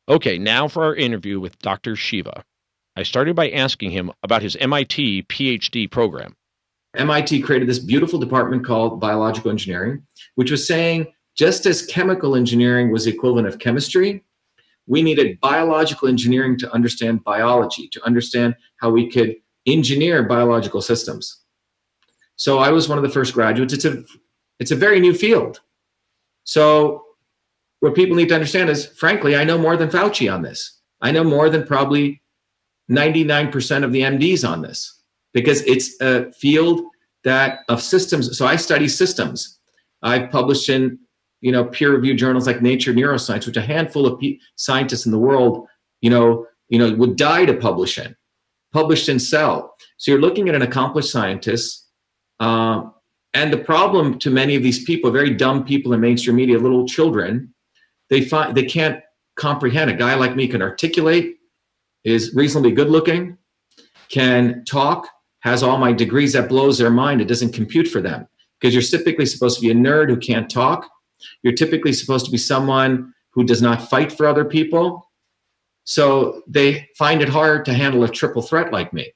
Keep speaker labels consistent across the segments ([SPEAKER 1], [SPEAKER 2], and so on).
[SPEAKER 1] Okay, now for our interview with Dr. Shiva. I started by asking him about his MIT Ph.D. program.
[SPEAKER 2] MIT created this beautiful department called biological engineering, which was saying just as chemical engineering was the equivalent of chemistry, we needed biological engineering to understand biology, to understand how we could engineer biological systems. So I was one of the first graduates. It's a very new field. So what people need to understand is, frankly, I know more than Fauci on this. I know more than probably 99% of the MDs on this, because it's a field that of systems. So I study systems. I've published in peer-reviewed journals like Nature Neuroscience, which a handful of scientists in the world would die to publish in. Published in Cell. So you're looking at an accomplished scientist, and the problem to many of these people, very dumb people in mainstream media, little children, they can't comprehend. A guy like me can articulate, is reasonably good looking, can talk, has all my degrees. That blows their mind. It doesn't compute for them, because you're typically supposed to be a nerd who can't talk. You're typically supposed to be someone who does not fight for other people. So they find it hard to handle a triple threat like me.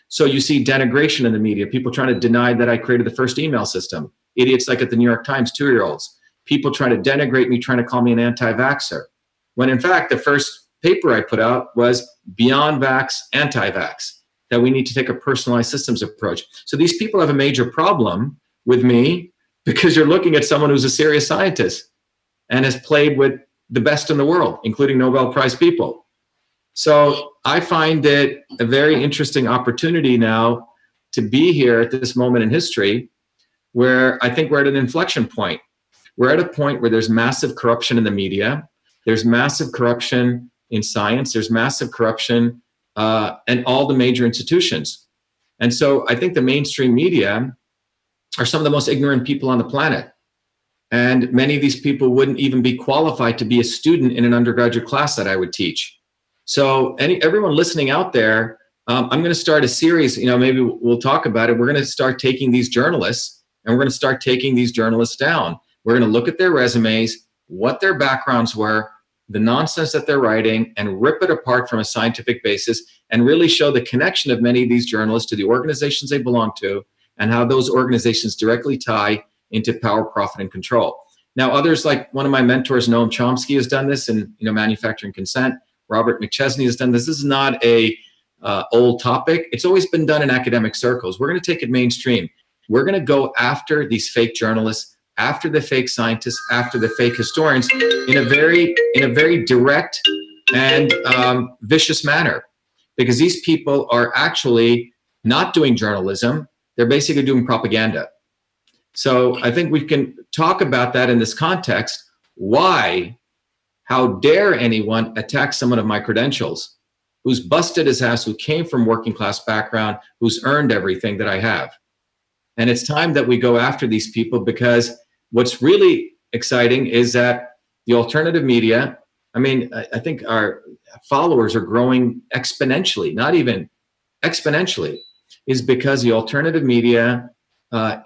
[SPEAKER 2] So you see denigration in the media, people trying to deny that I created the first email system. Idiots like at the New York Times, 2-year-olds. People trying to denigrate me, trying to call me an anti-vaxxer. When in fact, the first paper I put out was Beyond Vax, Anti-Vax, that we need to take a personalized systems approach. So these people have a major problem with me, because you're looking at someone who's a serious scientist and has played with the best in the world, including Nobel Prize people. So I find it a very interesting opportunity now to be here at this moment in history, where I think we're at an inflection point. We're at a point where there's massive corruption in the media. There's massive corruption in science. There's massive corruption in all the major institutions. And so I think the mainstream media are some of the most ignorant people on the planet. And many of these people wouldn't even be qualified to be a student in an undergraduate class that I would teach. So everyone listening out there, I'm going to start a series, maybe we'll talk about it. We're going to start taking these journalists, and we're going to start taking these journalists down. We're going to look at their resumes, what their backgrounds were, the nonsense that they're writing, and rip it apart from a scientific basis, and really show the connection of many of these journalists to the organizations they belong to, and how those organizations directly tie into power, profit, and control. Now, others, like one of my mentors, Noam Chomsky, has done this in Manufacturing Consent. Robert McChesney has done this. This is not a old topic. It's always been done in academic circles. We're going to take it mainstream. We're going to go after these fake journalists, after the fake scientists, after the fake historians, in a very direct and vicious manner, because these people are actually not doing journalism. They're basically doing propaganda. So I think we can talk about that in this context. Why? How dare anyone attack someone of my credentials, who's busted his ass, who came from working class background, who's earned everything that I have? And it's time that we go after these people, because what's really exciting is that the alternative media, I think our followers are growing exponentially, not even exponentially, is because the alternative media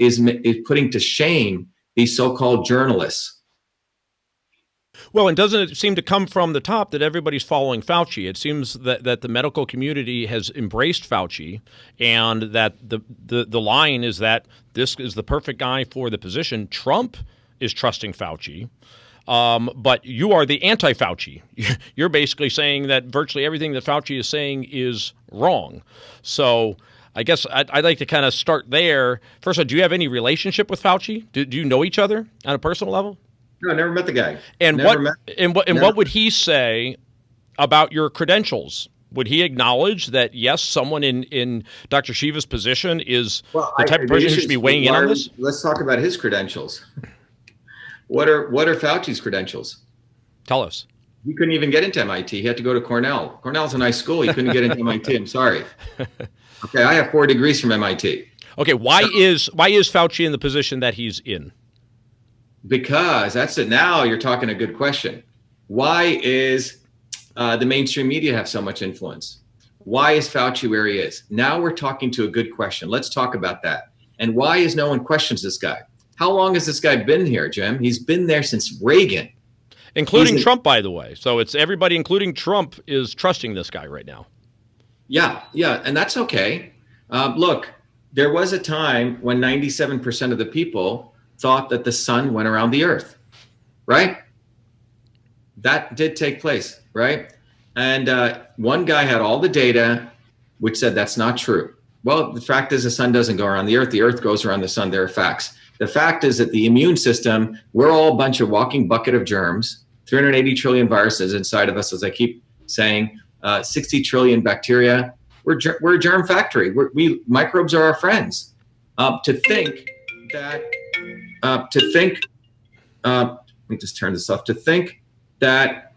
[SPEAKER 2] is putting to shame these so-called journalists.
[SPEAKER 1] Well, and doesn't it seem to come from the top that everybody's following Fauci? It seems that the medical community has embraced Fauci, and that the line is that this is the perfect guy for the position. Trump is trusting Fauci, but you are the anti-Fauci. You're basically saying that virtually everything that Fauci is saying is wrong. So I guess I'd like to kind of start there. First of all, do you have any relationship with Fauci? Do you know each other on a personal level?
[SPEAKER 2] No, I never met the guy.
[SPEAKER 1] And what would he say about your credentials? Would he acknowledge that, yes, someone in Dr. Shiva's position is the type of person who should be weighing in on this?
[SPEAKER 2] Let's talk about his credentials. What are Fauci's credentials?
[SPEAKER 1] Tell us.
[SPEAKER 2] He couldn't even get into MIT. He had to go to Cornell. Cornell's a nice school. He couldn't get into MIT. I'm sorry. Okay, I have 4 degrees from MIT.
[SPEAKER 1] Okay, why is Fauci in the position that he's in?
[SPEAKER 2] Because that's it. Now you're talking a good question. Why is the mainstream media have so much influence? Why is Fauci where he is? Now we're talking to a good question. Let's talk about that. And why is no one questions this guy? How long has this guy been here, Jim? He's been there since Reagan.
[SPEAKER 1] Including Trump, by the way. So it's everybody, including Trump, is trusting this guy right now.
[SPEAKER 2] Yeah, and that's okay. Look, there was a time when 97% of the people thought that the sun went around the earth, right? That did take place, right? And one guy had all the data, which said that's not true. Well, the fact is the sun doesn't go around the earth goes around the sun. There are facts. The fact is that the immune system, we're all a bunch of walking bucket of germs, 380 trillion viruses inside of us, as I keep saying, 60 trillion bacteria. We're a germ factory. Microbes are our friends. To think that, let me just turn this off, to think that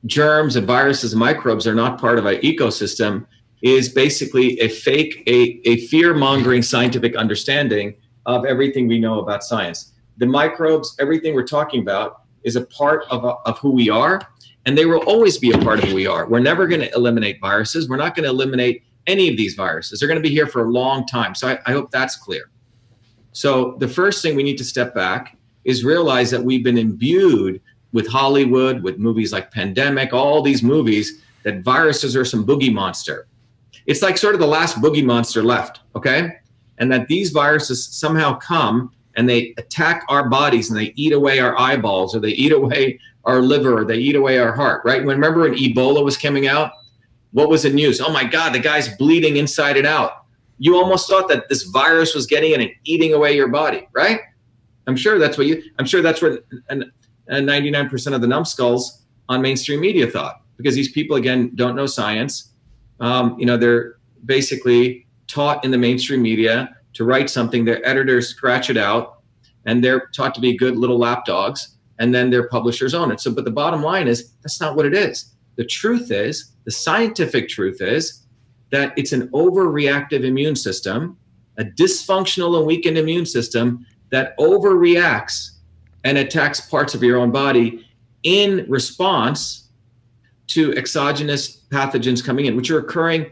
[SPEAKER 2] germs and viruses and microbes are not part of our ecosystem is basically a fake, a fear-mongering scientific understanding of everything we know about science. The microbes, everything we're talking about, is a part of who we are, and they will always be a part of who we are. We're never going to eliminate viruses. We're not going to eliminate any of these viruses. They're going to be here for a long time. So I hope that's clear. So the first thing we need to step back is realize that we've been imbued with Hollywood, with movies like Pandemic, all these movies, that viruses are some boogie monster. It's like sort of the last boogie monster left, okay? And that these viruses somehow come and they attack our bodies and they eat away our eyeballs, or they eat away our liver, or they eat away our heart, right? Remember when Ebola was coming out? What was the news? Oh my God, the guy's bleeding inside and out. You almost thought that this virus was getting in and eating away your body, right? I'm sure that's what 99% of the numbskulls on mainstream media thought, because these people, again, don't know science. They're basically taught in the mainstream media to write something, their editors scratch it out, and they're taught to be good little lapdogs, and then their publishers own it. So, but the bottom line is, that's not what it is. The truth is, the scientific truth is that it's an overreactive immune system, a dysfunctional and weakened immune system that overreacts and attacks parts of your own body in response to exogenous pathogens coming in, which are occurring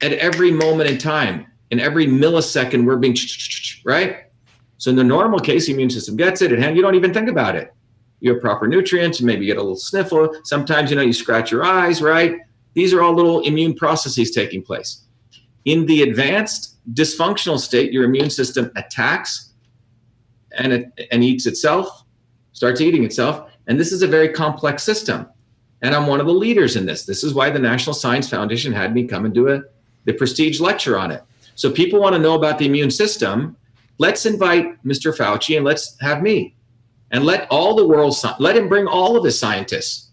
[SPEAKER 2] at every moment in time. In every millisecond, we're being, right? So in the normal case, the immune system gets it, and you don't even think about it. You have proper nutrients, maybe you get a little sniffle. Sometimes, you scratch your eyes, right? These are all little immune processes taking place. In the advanced dysfunctional state, your immune system attacks and eats itself, starts eating itself. And this is a very complex system. And I'm one of the leaders in this. This is why the National Science Foundation had me come and do the prestige lecture on it. So people want to know about the immune system. Let's invite Mr. Fauci and let's have me. And let all the world, let him bring all of his scientists.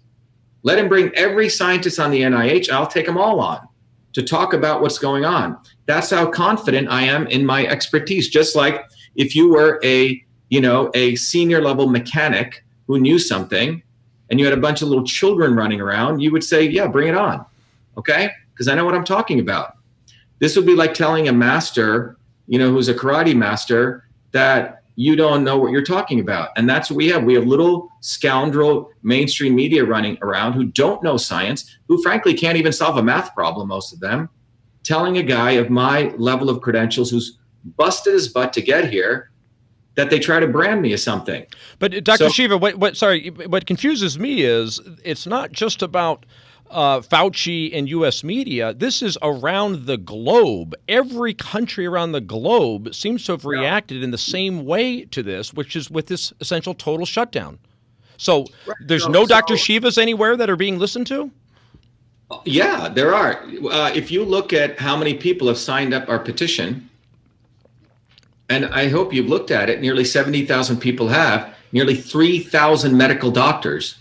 [SPEAKER 2] Let him bring every scientist on the NIH. I'll take them all on to talk about what's going on. That's how confident I am in my expertise. Just like if you were a senior level mechanic who knew something and you had a bunch of little children running around, you would say, yeah, bring it on. Okay? Because I know what I'm talking about. This would be like telling a master, who's a karate master, that you don't know what you're talking about. And that's what we have. We have little scoundrel mainstream media running around who don't know science, who frankly can't even solve a math problem, most of them, telling a guy of my level of credentials who's busted his butt to get here that they try to brand me as something.
[SPEAKER 1] But Dr. Shiva, what confuses me is it's not just about Fauci and U.S. media. This is around the globe. Every country around the globe seems to have reacted in the same way to this, which is with this essential total shutdown. So there's no Dr. Shivas anywhere that are being listened to?
[SPEAKER 2] Yeah, there are. If you look at how many people have signed up our petition, and I hope you've looked at it, nearly 70,000 people have, nearly 3,000 medical doctors,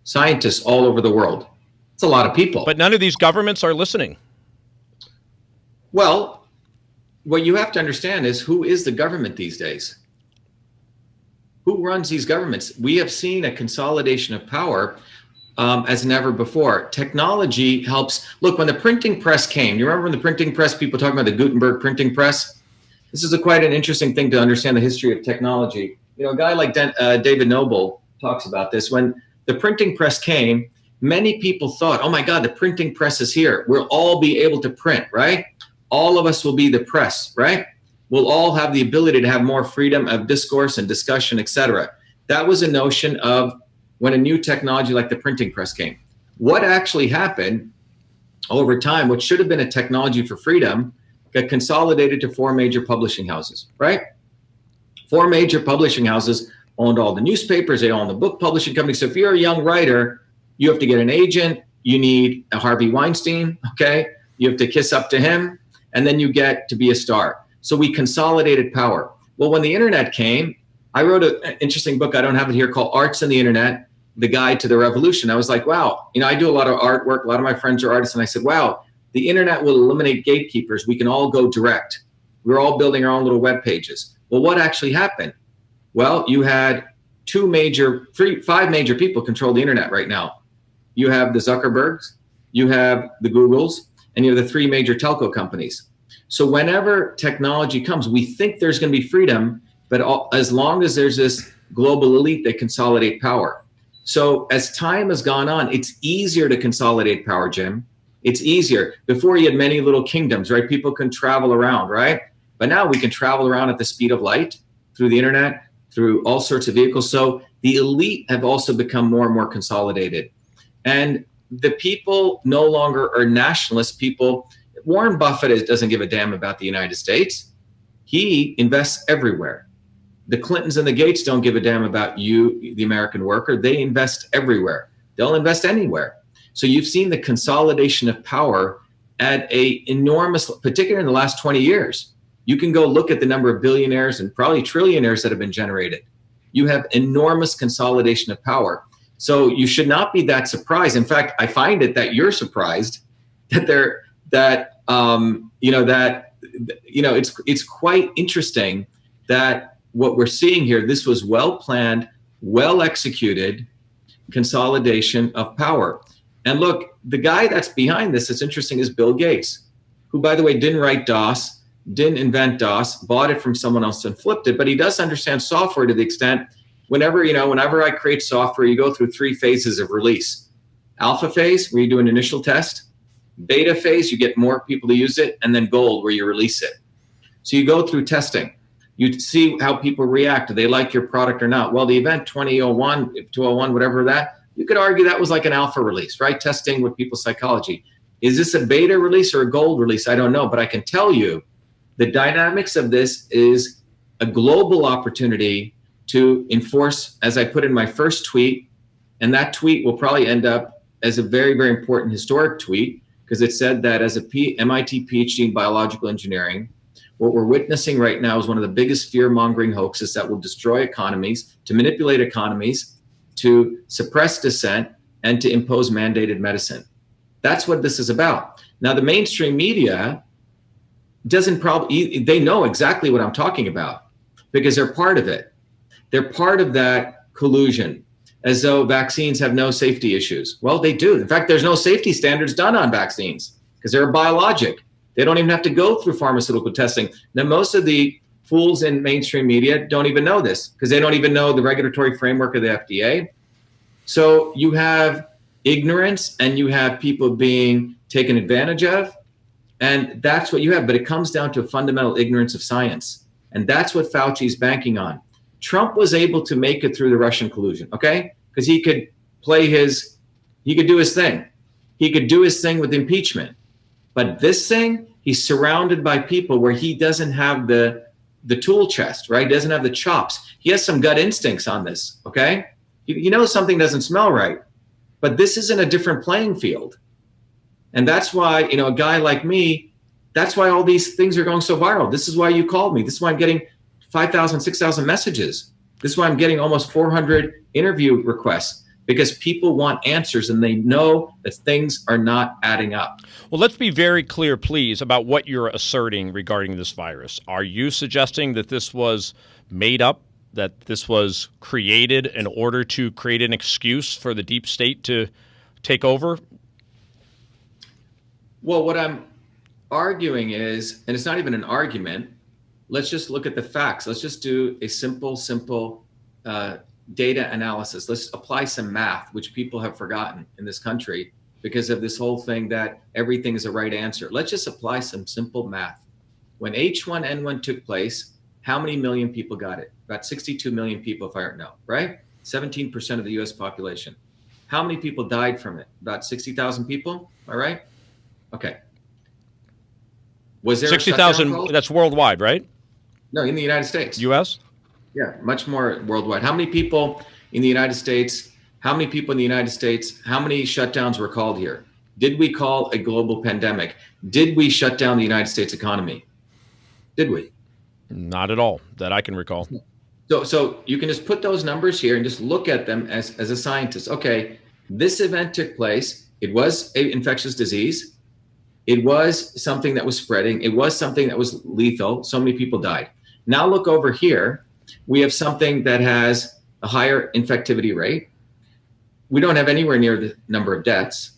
[SPEAKER 2] scientists all over the world. It's a lot of people.
[SPEAKER 1] But none of these governments are listening.
[SPEAKER 2] Well, what you have to understand is, who is the government these days? Who runs these governments? We have seen a consolidation of power as never before. Technology helps. Look, when the printing press came, you remember when the printing press, people talking about the Gutenberg printing press? This is quite an interesting thing to understand the history of technology. A guy like David Noble talks about this. When the printing press came, many people thought, oh my God, the printing press is here. We'll all be able to print, right? All of us will be the press, right? We'll all have the ability to have more freedom of discourse and discussion, etc. That was a notion of, when a new technology like the printing press came. What actually happened over time, what should have been a technology for freedom, got consolidated to 4 major publishing houses, right? 4 major publishing houses owned all the newspapers, they own the book publishing companies. So if you're a young writer, you have to get an agent, you need a Harvey Weinstein, okay? You have to kiss up to him, and then you get to be a star. So we consolidated power. Well, when the internet came, I wrote an interesting book, I don't have it here, called Arts and the Internet, The Guide to the Revolution. I was like, wow, I do a lot of artwork, a lot of my friends are artists, and I said, wow, the internet will eliminate gatekeepers. We can all go direct. We're all building our own little web pages. Well, what actually happened? Well, you had 5 major people control the internet right now. You have the Zuckerbergs, you have the Googles, and you have the 3 major telco companies. So whenever technology comes, we think there's going to be freedom, but as long as there's this global elite, they consolidate power. So as time has gone on, it's easier to consolidate power, Jim. It's easier. Before you had many little kingdoms, right? People can travel around, right? But now we can travel around at the speed of light through the internet, through all sorts of vehicles. So the elite have also become more and more consolidated. And the people no longer are nationalist people. Warren Buffett doesn't give a damn about the United States. He invests everywhere. The Clintons and the Gates don't give a damn about you, the American worker. They invest everywhere. They'll invest anywhere. So you've seen the consolidation of power at a enormous, particularly in the last 20 years. You can go look at the number of billionaires and probably trillionaires that have been generated. You have enormous consolidation of power. So you should not be that surprised. In fact, I find it that you're surprised that it's quite interesting that what we're seeing here, this was well planned, well executed consolidation of power. And look, the guy that's behind this, it's interesting, is Bill Gates, who, by the way, didn't write DOS, didn't invent DOS, bought it from someone else and flipped it, but he does understand software to the extent, whenever I create software, you go through 3 phases of release. Alpha phase, where you do an initial test. Beta phase, you get more people to use it, and then gold, where you release it. So you go through testing. You see how people react. Do they like your product or not? Well, the event 2001, 201, whatever that, you could argue that was like an alpha release, right? Testing with people's psychology. Is this a beta release or a gold release? I don't know, but I can tell you the dynamics of this is a global opportunity to enforce, as I put in my first tweet, and that tweet will probably end up as a very, very important historic tweet, because it said that as a MIT Ph.D. in biological engineering, what we're witnessing right now is one of the biggest fear-mongering hoaxes that will destroy economies, to manipulate economies, to suppress dissent, and to impose mandated medicine. That's what this is about. Now, the mainstream media they know exactly what I'm talking about because they're part of it. They're part of that collusion, as though vaccines have no safety issues. Well, they do. In fact, there's no safety standards done on vaccines because they're a biologic. They don't even have to go through pharmaceutical testing. Now, most of the fools in mainstream media don't even know this because they don't even know the regulatory framework of the FDA. So you have ignorance and you have people being taken advantage of. And that's what you have. But it comes down to a fundamental ignorance of science. And that's what Fauci is banking on. Trump was able to make it through the Russian collusion, okay? Because he could do his thing. He could do his thing with impeachment. But this thing, he's surrounded by people where he doesn't have the tool chest, right? He doesn't have the chops. He has some gut instincts on this, okay? He knows something doesn't smell right. But this isn't a different playing field. And that's why, a guy like me, that's why all these things are going so viral. This is why you called me. This is why I'm getting 5,000, 6,000 messages. This is why I'm getting almost 400 interview requests, because people want answers and they know that things are not adding up.
[SPEAKER 1] Well, let's be very clear, please, about what you're asserting regarding this virus. Are you suggesting that this was made up, that this was created in order to create an excuse for the deep state to take over?
[SPEAKER 2] Well, what I'm arguing is, and it's not even an argument, let's just look at the facts. Let's just do a simple data analysis. Let's apply some math, which people have forgotten in this country because of this whole thing that everything is a right answer. Let's just apply some simple math. When H1N1 took place, how many million people got it? About 62 million people, if I don't know, right? 17% of the US population. How many people died from it? About 60,000 people, all right? Okay. Was there a shutdown
[SPEAKER 1] 60,000,
[SPEAKER 2] called?
[SPEAKER 1] that's worldwide, right?
[SPEAKER 2] No, in the United States.
[SPEAKER 1] U.S.?
[SPEAKER 2] Yeah, much more worldwide. How many people in the United States? How many people in the United States? How many shutdowns were called here? Did we call a global pandemic? Did we shut down the United States economy? Did we?
[SPEAKER 1] Not at all, that I can recall.
[SPEAKER 2] So you can just put those numbers here and just look at them as a scientist. Okay, this event took place. It was an infectious disease. It was something that was spreading. It was something that was lethal. So many people died. Now look over here. We have something that has a higher infectivity rate. We don't have anywhere near the number of deaths.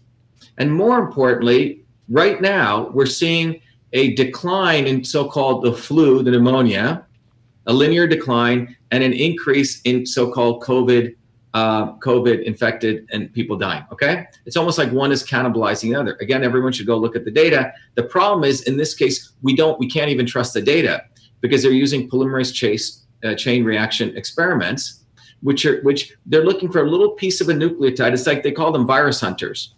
[SPEAKER 2] And more importantly, right now, we're seeing a decline in so-called the flu, the pneumonia, a linear decline, and an increase in so-called COVID infected and people dying, okay? It's almost like one is cannibalizing the other. Again, everyone should go look at the data. The problem is, in this case, we can't even trust the data because they're using polymerase chain reaction experiments, which they're looking for a little piece of a nucleotide. It's like they call them virus hunters.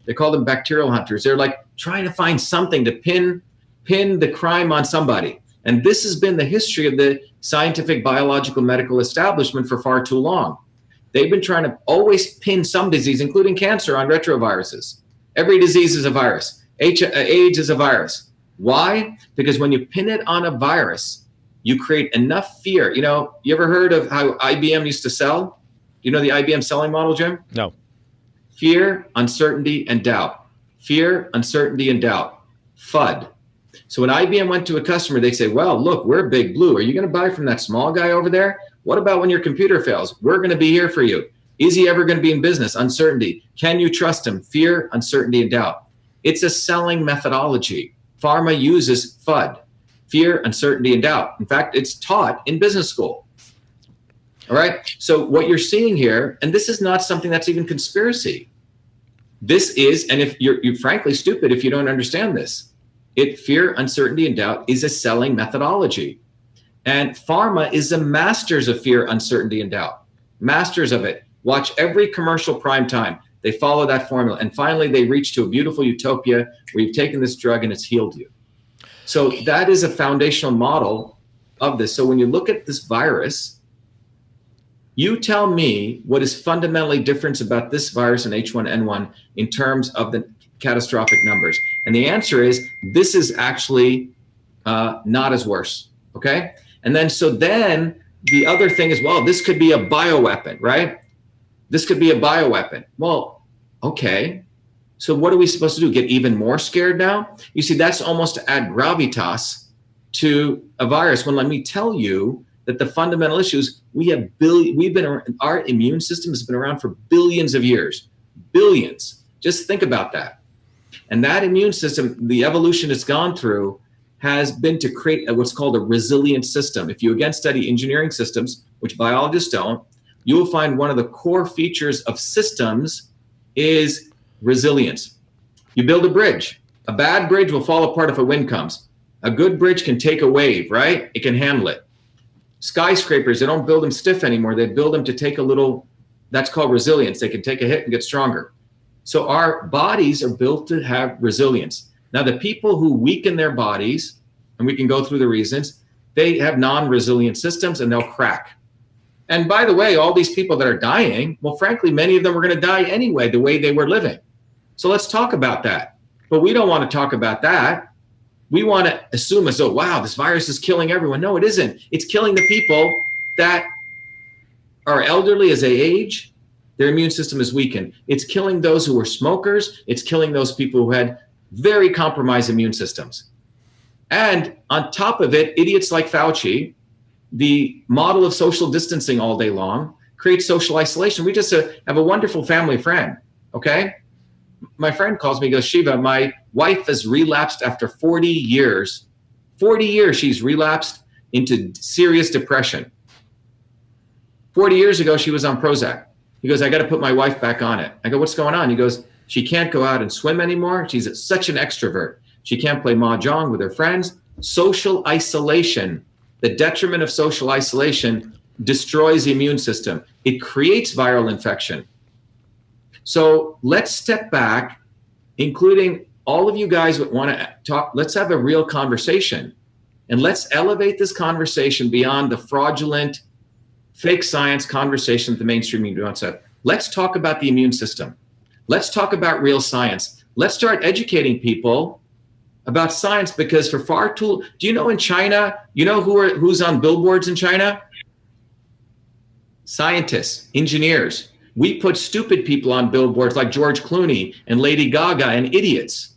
[SPEAKER 2] They call them bacterial hunters. They're like trying to find something to pin the crime on somebody. And this has been the history of the scientific, biological, medical establishment for far too long. They've been trying to always pin some disease, including cancer, on retroviruses. Every disease is a virus. AIDS is a virus. Why? Because when you pin it on a virus, you create enough fear. You know, you ever heard of how IBM used to sell? You know the IBM selling model, Jim?
[SPEAKER 1] No.
[SPEAKER 2] Fear, uncertainty, and doubt. Fear, uncertainty, and doubt. FUD. So when IBM went to a customer, they say, well, look, we're Big Blue. Are you going to buy from that small guy over there? What about when your computer fails? We're going to be here for you. Is he ever going to be in business? Uncertainty. Can you trust him? Fear, uncertainty, and doubt. It's a selling methodology. Pharma uses FUD, fear, uncertainty, and doubt. In fact, it's taught in business school. All right. So what you're seeing here, and this is not something that's even conspiracy. This is, and if you're frankly stupid if you don't understand this, fear, uncertainty, and doubt is a selling methodology. And pharma is the masters of fear, uncertainty, and doubt. Masters of it. Watch every commercial prime time. They follow that formula. And finally, they reach to a beautiful utopia where you've taken this drug and it's healed you. So that is a foundational model of this. So when you look at this virus, you tell me what is fundamentally different about this virus and H1N1 in terms of the catastrophic numbers. And the answer is this is actually not as worse, okay? And then the other thing is, well, this could be a bioweapon, right? This could be a bioweapon. Well, okay. So what are we supposed to do? Get even more scared now? You see, that's almost to add gravitas to a virus. When let me tell you that the fundamental issues, our immune system has been around for billions of years, billions. Just think about that. And that immune system, the evolution it's gone through, has been to create what's called a resilient system. If you again study engineering systems, which biologists don't, you will find one of the core features of systems is resilience. You build a bridge. A bad bridge will fall apart if a wind comes. A good bridge can take a wave, right? It can handle it. Skyscrapers, they don't build them stiff anymore. They build them to take a little, that's called resilience. They can take a hit and get stronger. So our bodies are built to have resilience. Now, the people who weaken their bodies, and we can go through the reasons, they have non-resilient systems and they'll crack. And by the way, all these people that are dying, well, frankly, many of them were going to die anyway, the way they were living. So let's talk about that. But we don't want to talk about that. We want to assume as though, wow, this virus is killing everyone. No, it isn't. It's killing the people that are elderly as they age. Their immune system is weakened. It's killing those who were smokers. It's killing those people who had very compromised immune systems. And on top of it, idiots like Fauci, the model of social distancing all day long, creates social isolation. We just have a wonderful family friend, okay? My friend calls me, goes, Shiva, my wife has relapsed after 40 years. 40 years she's relapsed into serious depression. 40 years ago, she was on Prozac. He goes, I got to put my wife back on it. I go, what's going on? He goes, she can't go out and swim anymore. She's such an extrovert. She can't play mahjong with her friends. Social isolation, the detriment of social isolation destroys the immune system. It creates viral infection. So let's step back, including all of you guys that want to talk. Let's have a real conversation, and let's elevate this conversation beyond the fraudulent, fake science conversation that the mainstream media wants to have. Let's talk about the immune system. Let's talk about real science. Let's start educating people about science, because for far too, do you know in China, you know who's on billboards in China? Scientists, engineers. We put stupid people on billboards like George Clooney and Lady Gaga and idiots.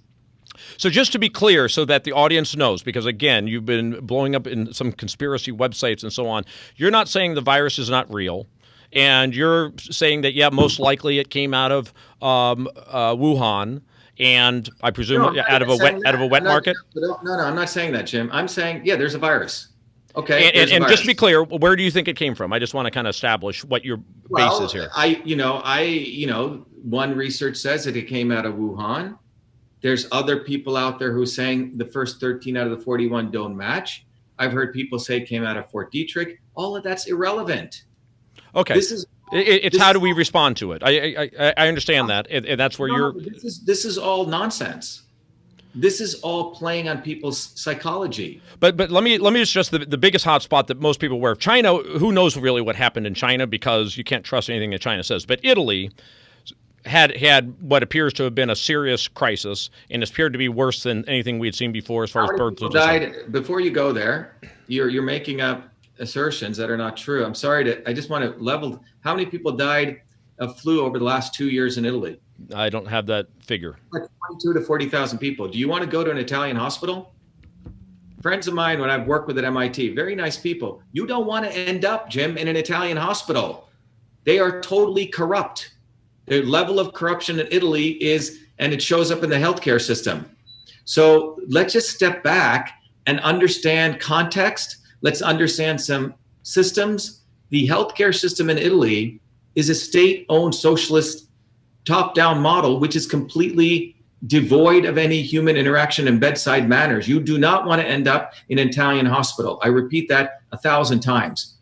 [SPEAKER 1] So just to be clear, so that the audience knows, because again, you've been blowing up in some conspiracy websites and so on, you're not saying the virus is not real, and you're saying that, yeah, most likely it came out of Wuhan, and I presume out of a wet market?
[SPEAKER 2] No, I'm not saying that, Jim. I'm saying, yeah, there's a virus. Okay.
[SPEAKER 1] And just to be clear, where do you think it came from? I just want to kind of establish what your base is here.
[SPEAKER 2] One research says that it came out of Wuhan. There's other people out there who are saying the first 13 out of the 41 don't match. I've heard people say it came out of Fort Detrick. All of that's irrelevant.
[SPEAKER 1] Okay. It's how do we respond to it? I understand that, and that's where
[SPEAKER 2] This is all nonsense. This is all playing on people's psychology.
[SPEAKER 1] But let me just stress the biggest hotspot that most people are aware of. China, who knows really what happened in China, because you can't trust anything that China says. But Italy had what appears to have been a serious crisis, and it appeared to be worse than anything we'd seen before as far as birth died.
[SPEAKER 2] Before you go there, you're making up assertions that are not true. I'm sorry I just want to level. How many people died of flu over the last 2 years in Italy?
[SPEAKER 1] I don't have that figure.
[SPEAKER 2] Like 22 to 40,000 people. Do you want to go to an Italian hospital? Friends of mine, when I've worked with at MIT, very nice people. You don't want to end up, Jim, in an Italian hospital. They are totally corrupt. The level of corruption in Italy and it shows up in the healthcare system. So let's just step back and understand context. Let's understand some systems. The healthcare system in Italy is a state-owned socialist top-down model, which is completely devoid of any human interaction and bedside manners. You do not want to end up in an Italian hospital. I repeat that 1,000 times.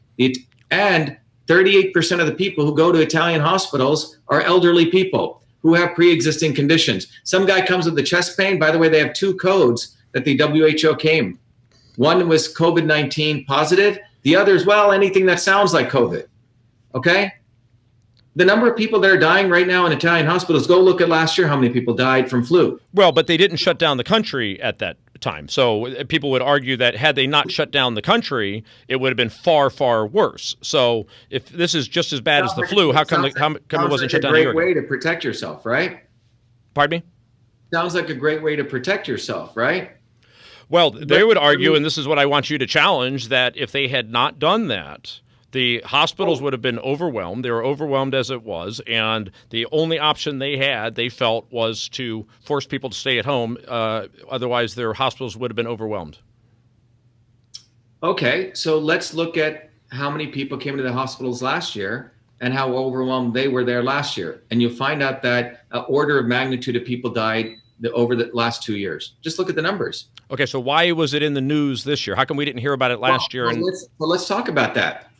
[SPEAKER 2] And 38% of the people who go to Italian hospitals are elderly people who have pre-existing conditions. Some guy comes with the chest pain. By the way, they have 2 codes that the W.H.O came. One was COVID-19 positive. The other is, well, anything that sounds like COVID. Okay? The number of people that are dying right now in Italian hospitals, go look at last year how many people died from flu.
[SPEAKER 1] Well, but they didn't shut down the country at that time. So people would argue that had they not shut down the country, it would have been far, far worse. So if this is just as bad as the flu, how come it wasn't shut down?
[SPEAKER 2] Sounds like a great way to protect yourself, right?
[SPEAKER 1] Pardon me?
[SPEAKER 2] Sounds like a great way to protect yourself, right?
[SPEAKER 1] Well, they would argue, and this is what I want you to challenge, that if they had not done that, the hospitals would have been overwhelmed. They were overwhelmed as it was, and the only option they had, they felt, was to force people to stay at home. Otherwise, their hospitals would have been overwhelmed.
[SPEAKER 2] Okay, so let's look at how many people came to the hospitals last year and how overwhelmed they were there last year. And you'll find out that an order of magnitude of people died over the last 2 years. Just look at the numbers.
[SPEAKER 1] Okay, so why was it in the news this year? How come we didn't hear about it last year?
[SPEAKER 2] Let's talk about that.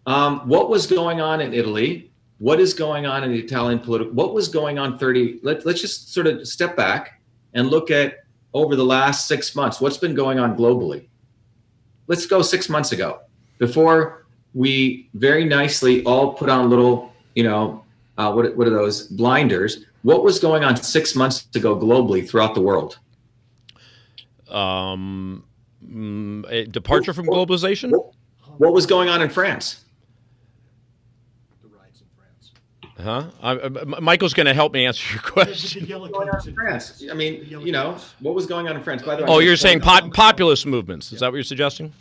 [SPEAKER 2] What was going on in Italy? What is going on in the Italian political? What was going on let's just sort of step back and look at over the last 6 months, what's been going on globally. Let's go 6 months ago, before we very nicely all put on little, what are those, blinders. What was going on 6 months ago globally throughout the world?
[SPEAKER 1] A departure from globalization?
[SPEAKER 2] What was going on in France?
[SPEAKER 1] Michael's going to help me answer your question.
[SPEAKER 2] France. I mean, what was going on in France? By the way,
[SPEAKER 1] you're saying populist movements. Is that what you're suggesting?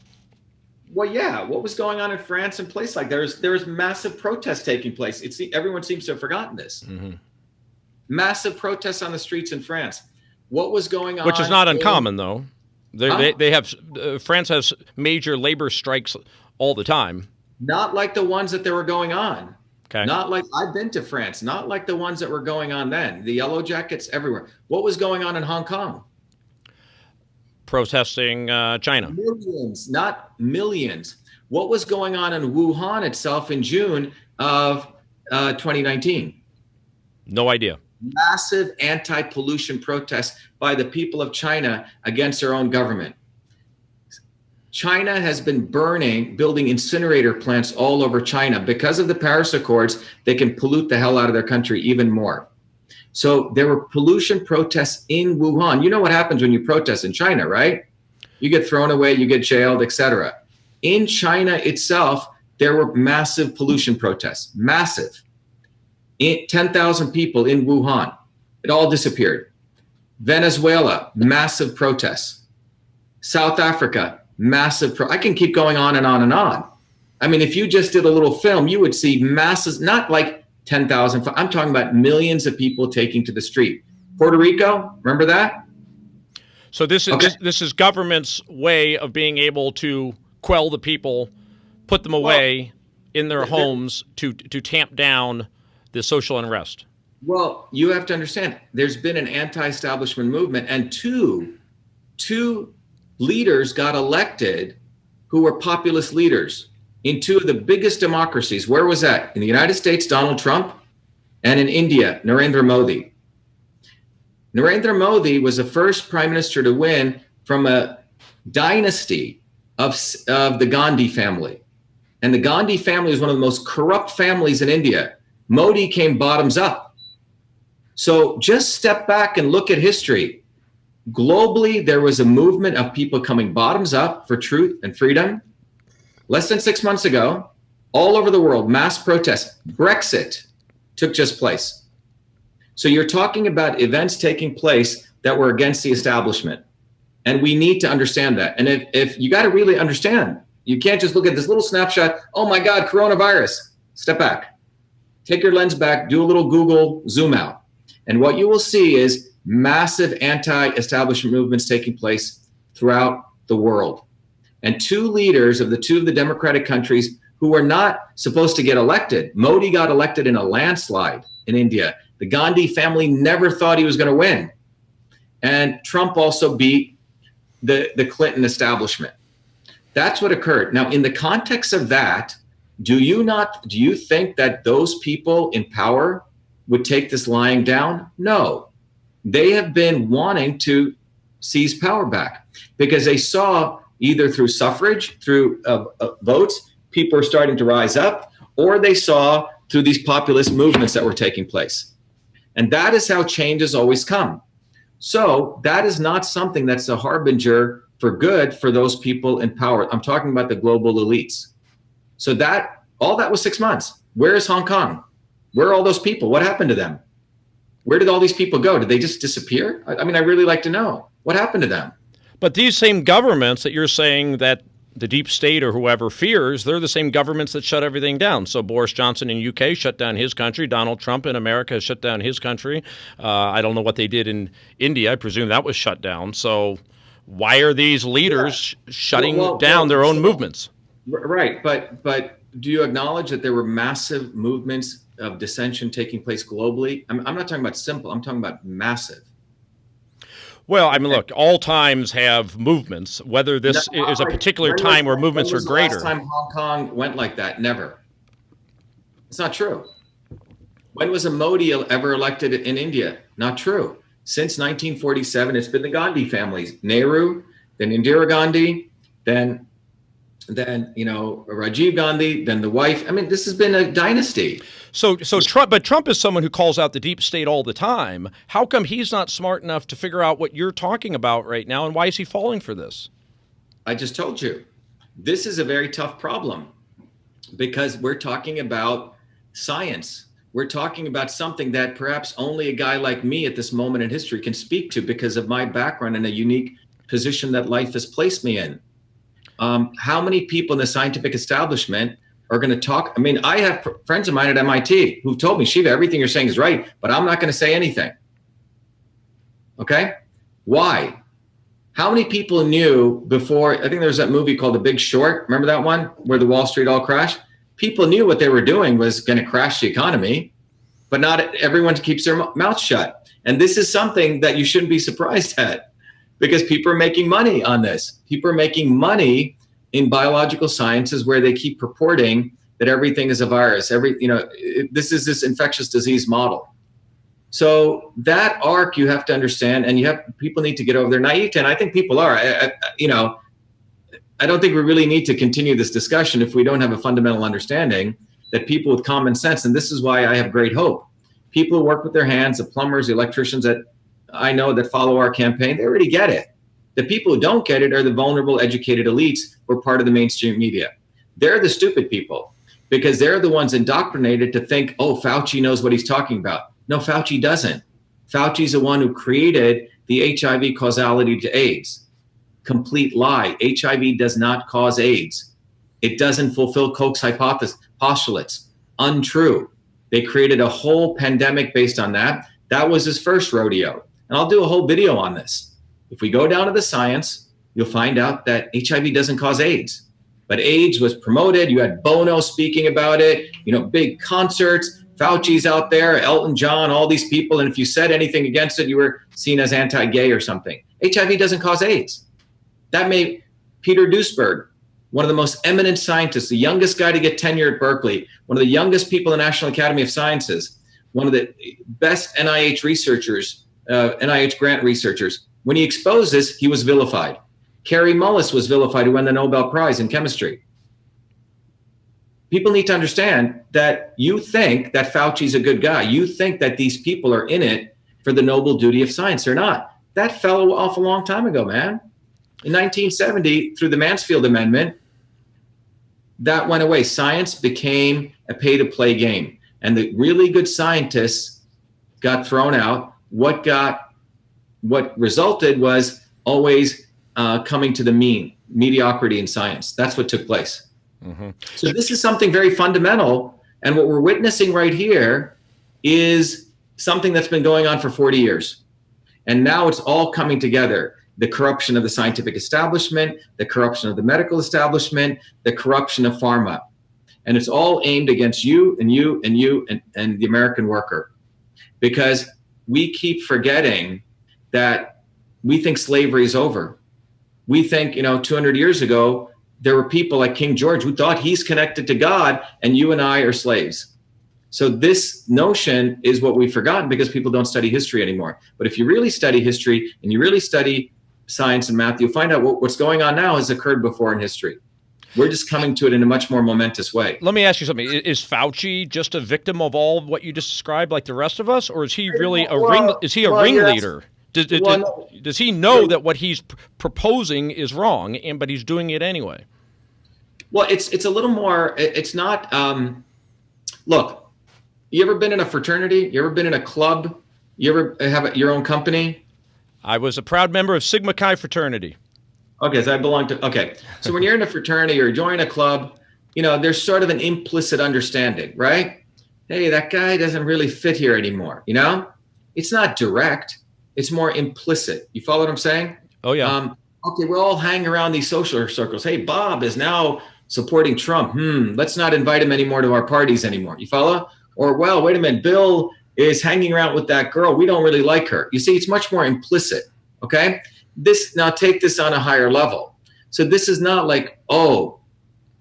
[SPEAKER 2] Well, yeah. What was going on in France and places like there was massive protests taking place. Everyone seems to have forgotten this. Mm-hmm. Massive protests on the streets in France. What was going on?
[SPEAKER 1] Which is not uncommon, though. They have France has major labor strikes all the time.
[SPEAKER 2] Not like the ones that were going on.
[SPEAKER 1] Okay.
[SPEAKER 2] Not like I've been to France. Not like the ones that were going on then. The yellow jackets everywhere. What was going on in Hong Kong?
[SPEAKER 1] Protesting China.
[SPEAKER 2] Millions, not millions. What was going on in Wuhan itself in June of 2019?
[SPEAKER 1] No idea.
[SPEAKER 2] Massive anti-pollution protests by the people of China against their own government. China has been building incinerator plants all over China. Because of the Paris Accords, they can pollute the hell out of their country even more. So there were pollution protests in Wuhan. You know what happens when you protest in China, right? You get thrown away, you get jailed, etc. In China itself, there were massive pollution protests, massive. 10,000 people in Wuhan. It all disappeared. Venezuela, massive protests. South Africa, massive. I can keep going on and on and on. I mean, if you just did a little film, you would see masses, not like 10,000. I'm talking about millions of people taking to the street. Puerto Rico, remember that?
[SPEAKER 1] So this is government's way of being able to quell the people, put them away in their homes to tamp down the social unrest.
[SPEAKER 2] Well, you have to understand, there's been an anti-establishment movement, and two leaders got elected who were populist leaders in two of the biggest democracies. Where was that? In the United States, Donald Trump, and in India, Narendra Modi. Narendra Modi was the first prime minister to win from a dynasty of the Gandhi family. And the Gandhi family is one of the most corrupt families in India. Modi came bottoms up. So just step back and look at history. Globally, there was a movement of people coming bottoms up for truth and freedom. Less than 6 months ago, all over the world, mass protests. Brexit took just place. So you're talking about events taking place that were against the establishment. And we need to understand that. And if you got to really understand, you can't just look at this little snapshot. Oh my God, coronavirus. Step back. Take your lens back, do a little Google zoom out. And what you will see is massive anti-establishment movements taking place throughout the world. And two leaders of the democratic countries who were not supposed to get elected. Modi got elected in a landslide in India. The Gandhi family never thought he was going to win. And Trump also beat the Clinton establishment. That's what occurred. Now, in the context of that, do you think that those people in power would take this lying down? No. They have been wanting to seize power back because they saw either through suffrage, through votes, people are starting to rise up, or they saw through these populist movements that were taking place. And that is how changes always come. So that is not something that's a harbinger for good for those people in power. I'm talking about the global elites. So all that was 6 months. Where is Hong Kong? Where are all those people? What happened to them? Where did all these people go? Did they just disappear? I mean, I really like to know. What happened to them?
[SPEAKER 1] But these same governments that you're saying that the deep state or whoever fears, they're the same governments that shut everything down. So Boris Johnson in UK shut down his country. Donald Trump in America has shut down his country. I don't know what they did in India. I presume that was shut down. So why are these leaders shutting down their own movements?
[SPEAKER 2] Right. But do you acknowledge that there were massive movements of dissension taking place globally? I'm not talking about simple. I'm talking about massive.
[SPEAKER 1] Well, I mean, look, all times have movements, whether this is a particular time where movements are greater.
[SPEAKER 2] Last time Hong Kong went like that? Never. It's not true. When was a Modi ever elected in India? Not true. Since 1947, it's been the Gandhi families. Nehru, then Indira Gandhi, then Rajiv Gandhi, then the wife. I mean, this has been a dynasty.
[SPEAKER 1] So Trump is someone who calls out the deep state all the time. How come he's not smart enough to figure out what you're talking about right now, and why is he falling for this?
[SPEAKER 2] I just told you. This is a very tough problem because we're talking about science. We're talking about something that perhaps only a guy like me at this moment in history can speak to because of my background and a unique position that life has placed me in. How many people in the scientific establishment are going to talk? I mean, I have friends of mine at MIT who've told me, Shiva, everything you're saying is right, but I'm not going to say anything. Okay? Why? How many people knew before? I think there was that movie called The Big Short. Remember that one where the Wall Street all crashed? People knew what they were doing was going to crash the economy, but not everyone keeps their mouth shut. And this is something that you shouldn't be surprised at because people are making money on this. People are making money in biological sciences where they keep purporting that everything is a virus. This is this infectious disease model. So that arc you have to understand, and people need to get over their naivete. And I think people are. I don't think we really need to continue this discussion if we don't have a fundamental understanding that people with common sense, and this is why I have great hope. People who work with their hands, the plumbers, the electricians that I know that follow our campaign, they already get it. The people who don't get it are the vulnerable, educated elites who are part of the mainstream media. They're the stupid people because they're the ones indoctrinated to think, oh, Fauci knows what he's talking about. No, Fauci doesn't. Fauci's the one who created the HIV causality to AIDS. Complete lie. HIV does not cause AIDS. It doesn't fulfill Koch's postulates. Untrue. They created a whole pandemic based on that. That was his first rodeo. And I'll do a whole video on this. If we go down to the science, you'll find out that HIV doesn't cause AIDS. But AIDS was promoted. You had Bono speaking about it, big concerts. Fauci's out there, Elton John, all these people. And if you said anything against it, you were seen as anti-gay or something. HIV doesn't cause AIDS. That made Peter Duesberg, one of the most eminent scientists, the youngest guy to get tenure at Berkeley, one of the youngest people in the National Academy of Sciences, one of the best NIH researchers, NIH grant researchers. When he exposed this, he was vilified. Kary Mullis was vilified, who won the Nobel Prize in chemistry. People need to understand that you think that Fauci's a good guy. You think that these people are in it for the noble duty of science. They're not. That fell off a long time ago, man. In 1970, through the Mansfield Amendment, that went away. Science became a pay-to-play game. And the really good scientists got thrown out. What resulted was always coming to the mean, mediocrity in science. That's what took place. Mm-hmm. So this is something very fundamental. And what we're witnessing right here is something that's been going on for 40 years. And now it's all coming together. The corruption of the scientific establishment, the corruption of the medical establishment, the corruption of pharma. And it's all aimed against you and you and you and the American worker. Because we keep forgetting that we think slavery is over. We think, 200 years ago, there were people like King George who thought he's connected to God and you and I are slaves. So this notion is what we've forgotten because people don't study history anymore. But if you really study history and you really study science and math, you'll find out what's going on now has occurred before in history. We're just coming to it in a much more momentous way.
[SPEAKER 1] Let me ask you something. Is Fauci just a victim of all what you just described like the rest of us? Or is he really a ringleader? Does he know that what he's proposing is wrong, but he's doing it anyway?
[SPEAKER 2] Well, it's a little more, it's not, look, you ever been in a fraternity? You ever been in a club? You ever have your own company?
[SPEAKER 1] I was a proud member of Sigma Chi fraternity.
[SPEAKER 2] Okay, so I belong to, okay. So when you're in a fraternity or join a club, there's sort of an implicit understanding, right? Hey, that guy doesn't really fit here anymore, It's not direct. It's more implicit. You follow what I'm saying?
[SPEAKER 1] Oh, yeah.
[SPEAKER 2] Okay, we're all hanging around these social circles. Hey, Bob is now supporting Trump. Let's not invite him anymore to our parties anymore. You follow? Or, well, wait a minute, Bill is hanging around with that girl. We don't really like her. You see, it's much more implicit, okay? Now take this on a higher level. So this is not like, oh,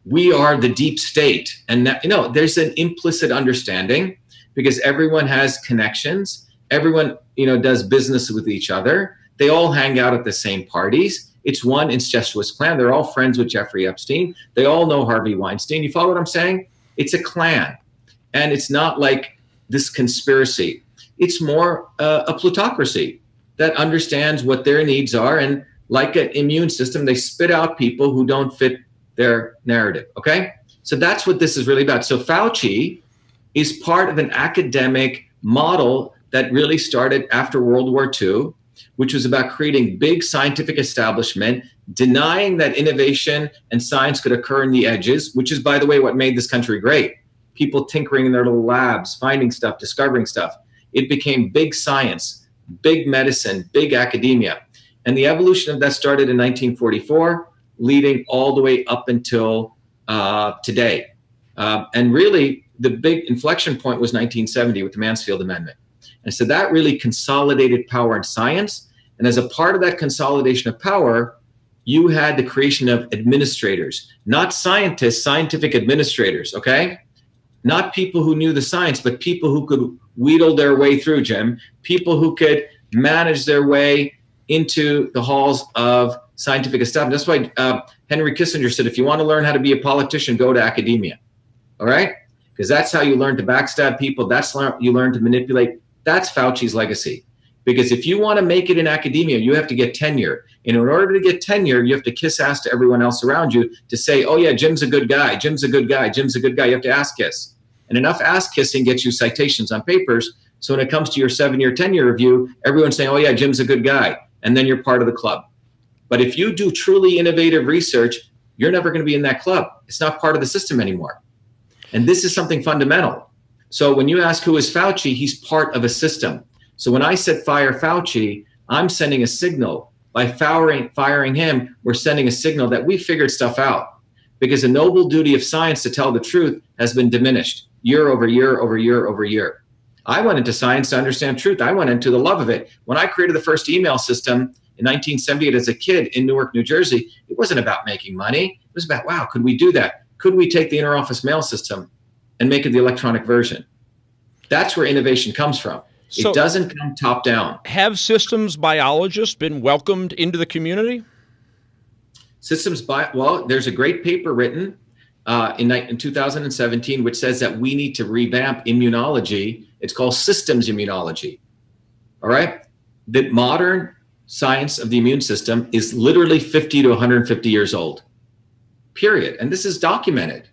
[SPEAKER 2] we are the deep state. And there's an implicit understanding because everyone has connections. Everyone, does business with each other. They all hang out at the same parties. It's one incestuous clan. They're all friends with Jeffrey Epstein. They all know Harvey Weinstein. You follow what I'm saying? It's a clan. And it's not like this conspiracy. It's more a plutocracy that understands what their needs are. And like an immune system, they spit out people who don't fit their narrative, okay? So that's what this is really about. So Fauci is part of an academic model that really started after World War II, which was about creating big scientific establishment, denying that innovation and science could occur in the edges, which is, by the way, what made this country great. People tinkering in their little labs, finding stuff, discovering stuff. It became big science, big medicine, big academia. And the evolution of that started in 1944, leading all the way up until today. And really, the big inflection point was 1970 with the Mansfield Amendment. And so that really consolidated power in science. And as a part of that consolidation of power, you had the creation of administrators, not scientists, scientific administrators, okay? Not people who knew the science, but people who could wheedle their way through, Jim, people who could manage their way into the halls of scientific establishment. That's why Henry Kissinger said, if you want to learn how to be a politician, go to academia, all right? Because that's how you learn to backstab people. That's how you learn to manipulate. That's Fauci's legacy. Because if you want to make it in academia, you have to get tenure. And in order to get tenure, you have to kiss ass to everyone else around you to say, oh yeah, Jim's a good guy, Jim's a good guy, Jim's a good guy. You have to ass kiss. And enough ass kissing gets you citations on papers. So when it comes to your 7-year tenure review, everyone's saying, oh yeah, Jim's a good guy. And then you're part of the club. But if you do truly innovative research, you're never going to be in that club. It's not part of the system anymore. And this is something fundamental. So when you ask who is Fauci, he's part of a system. So when I said fire Fauci, I'm sending a signal. By firing him, we're sending a signal that we figured stuff out. Because the noble duty of science to tell the truth has been diminished year over year over year over year. I went into science to understand truth. I went into the love of it. When I created the first email system in 1978 as a kid in Newark, New Jersey, it wasn't about making money. It was about, wow, could we do that? Could we take the interoffice mail system and make it the electronic version? That's where innovation comes from. It doesn't come top down.
[SPEAKER 1] Have systems biologists been welcomed into the community?
[SPEAKER 2] Well, there's a great paper written in 2017, which says that we need to revamp immunology. It's called systems immunology. All right. The modern science of the immune system is literally 50 to 150 years old, period. And this is documented.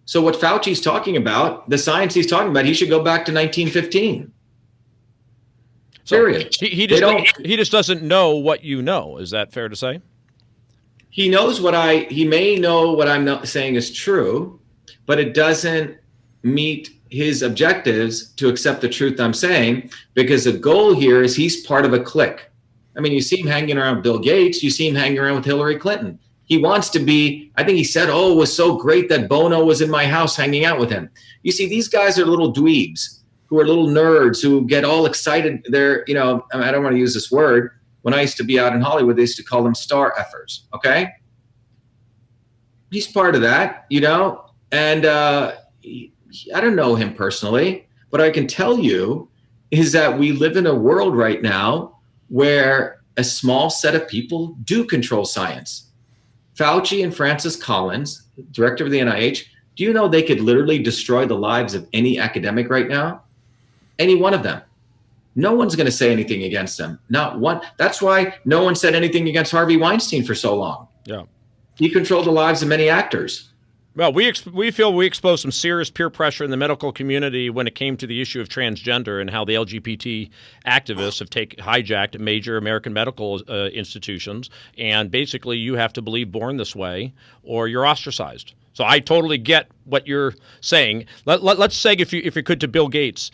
[SPEAKER 2] So what Fauci's talking about, the science he's talking about, he should go back to 1915. Period.
[SPEAKER 1] So he just doesn't know what you know. Is that fair to say?
[SPEAKER 2] He knows he may know what I'm not saying is true, but it doesn't meet his objectives to accept the truth I'm saying, because the goal here is he's part of a clique. I mean, you see him hanging around with Bill Gates, you see him hanging around with Hillary Clinton. He wants to be, I think he said, oh, it was so great that Bono was in my house hanging out with him. You see, these guys are little dweebs who are little nerds who get all excited. They're, I don't want to use this word. When I used to be out in Hollywood, they used to call them star effers, okay? He's part of that, and I don't know him personally, but I can tell you is that we live in a world right now where a small set of people do control science. Fauci and Francis Collins, director of the NIH, do you know they could literally destroy the lives of any academic right now? Any one of them. No one's going to say anything against them. Not one. That's why no one said anything against Harvey Weinstein for so long.
[SPEAKER 1] Yeah. He
[SPEAKER 2] controlled the lives of many actors.
[SPEAKER 1] Well, we feel we exposed some serious peer pressure in the medical community when it came to the issue of transgender and how the LGBT activists have hijacked major American medical institutions. And basically, you have to believe born this way or you're ostracized. So I totally get what you're saying. Let's say, if you could, to Bill Gates.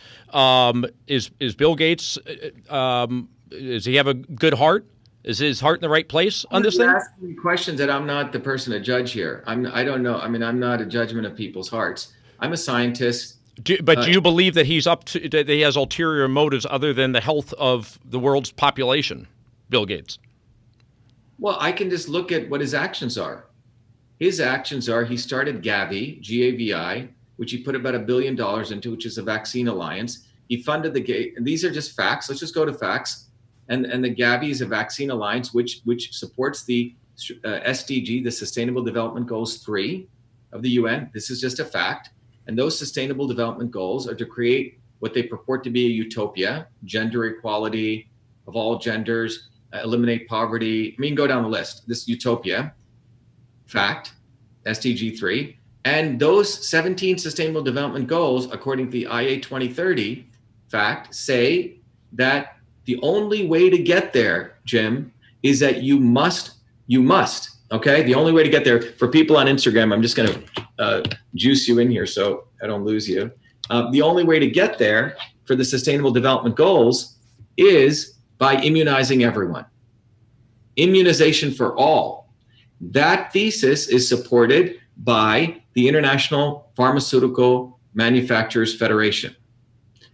[SPEAKER 1] Is Bill Gates? Does he have a good heart? Is his heart in the right place on this thing?
[SPEAKER 2] You're asking me questions that I'm not the person to judge here. I don't know. I mean, I'm not a judgment of people's hearts. I'm a scientist.
[SPEAKER 1] Do you believe that that he has ulterior motives other than the health of the world's population, Bill Gates?
[SPEAKER 2] Well, I can just look at what his actions are. His actions are he started Gavi, Gavi, which he put about $1 billion into, which is a vaccine alliance. He funded and these are just facts. Let's just go to facts. And the Gavi is a vaccine alliance which supports the SDG, the Sustainable Development Goals 3 of the UN. This is just a fact. And those Sustainable Development Goals are to create what they purport to be a utopia, gender equality of all genders, eliminate poverty. I mean, go down the list. This utopia, fact, SDG 3. And those 17 Sustainable Development Goals, according to the IA 2030 fact, say that the only way to get there, Jim, is that you must, okay? The only way to get there, for people on Instagram, I'm just going to juice you in here so I don't lose you. The only way to get there for the Sustainable Development Goals is by immunizing everyone. Immunization for all. That thesis is supported by the International Pharmaceutical Manufacturers Federation,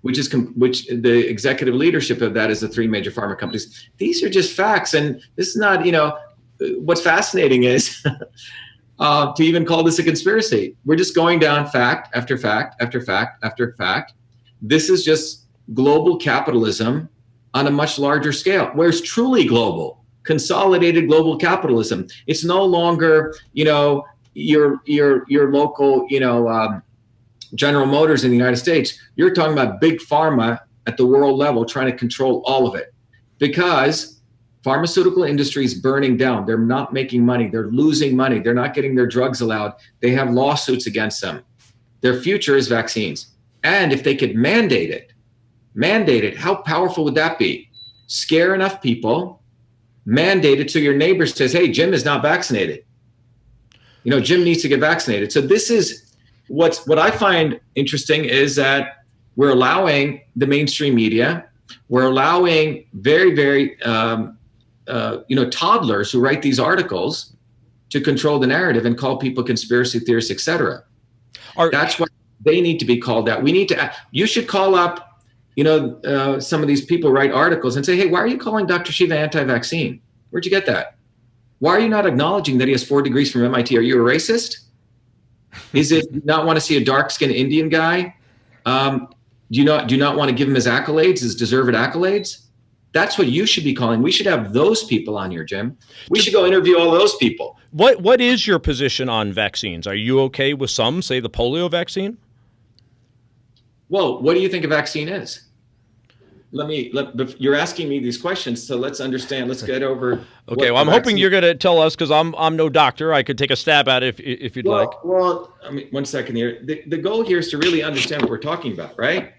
[SPEAKER 2] which the executive leadership of that is the three major pharma companies. These are just facts. And this is not, what's fascinating is to even call this a conspiracy. We're just going down fact after fact after fact after fact. This is just global capitalism on a much larger scale, where it's truly global, consolidated global capitalism. It's no longer, your local, General Motors in the United States. You're talking about big pharma at the world level trying to control all of it, because pharmaceutical industry is burning down. They're not making money. They're losing money. They're not getting their drugs allowed. They have lawsuits against them. Their future is vaccines. And if they could mandate it, how powerful would that be? Scare enough people, mandate it so your neighbor says, hey, Jim is not vaccinated. Jim needs to get vaccinated. So this is what I find interesting, is that we're allowing the mainstream media, we're allowing very, very, toddlers who write these articles to control the narrative and call people conspiracy theorists, etc. That's why they need to be called out. You should call up, some of these people write articles and say, hey, why are you calling Dr. Shiva anti-vaccine? Where'd you get that? Why are you not acknowledging that he has 4 degrees from MIT? Are you a racist? Is it not want to see a dark-skinned Indian guy? Do you not want to give him his accolades, his deserved accolades? That's what you should be calling. We should have those people on here, Jim. We should go interview all those people.
[SPEAKER 1] What is your position on vaccines? Are you okay with some, say the polio vaccine?
[SPEAKER 2] Well, what do you think a vaccine is? You're asking me these questions, so let's understand. Let's get over.
[SPEAKER 1] Okay, well, I'm hoping you're going to tell us, because I'm no doctor. I could take a stab at it if you'd like.
[SPEAKER 2] Well, one second here. The goal here is to really understand what we're talking about, right?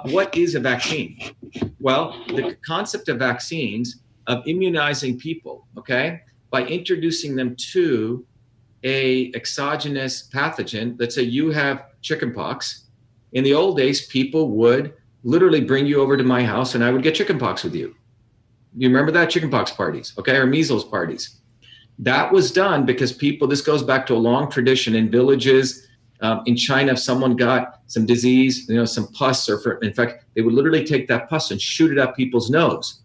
[SPEAKER 2] What is a vaccine? Well, the concept of vaccines, of immunizing people, okay, by introducing them to a exogenous pathogen. Let's say you have chickenpox. In the old days, people would literally bring you over to my house and I would get chickenpox with you. You remember that? Chickenpox parties, okay, or measles parties. That was done because this goes back to a long tradition in villages. In China, if someone got some disease, some pus, in fact, they would literally take that pus and shoot it up people's nose.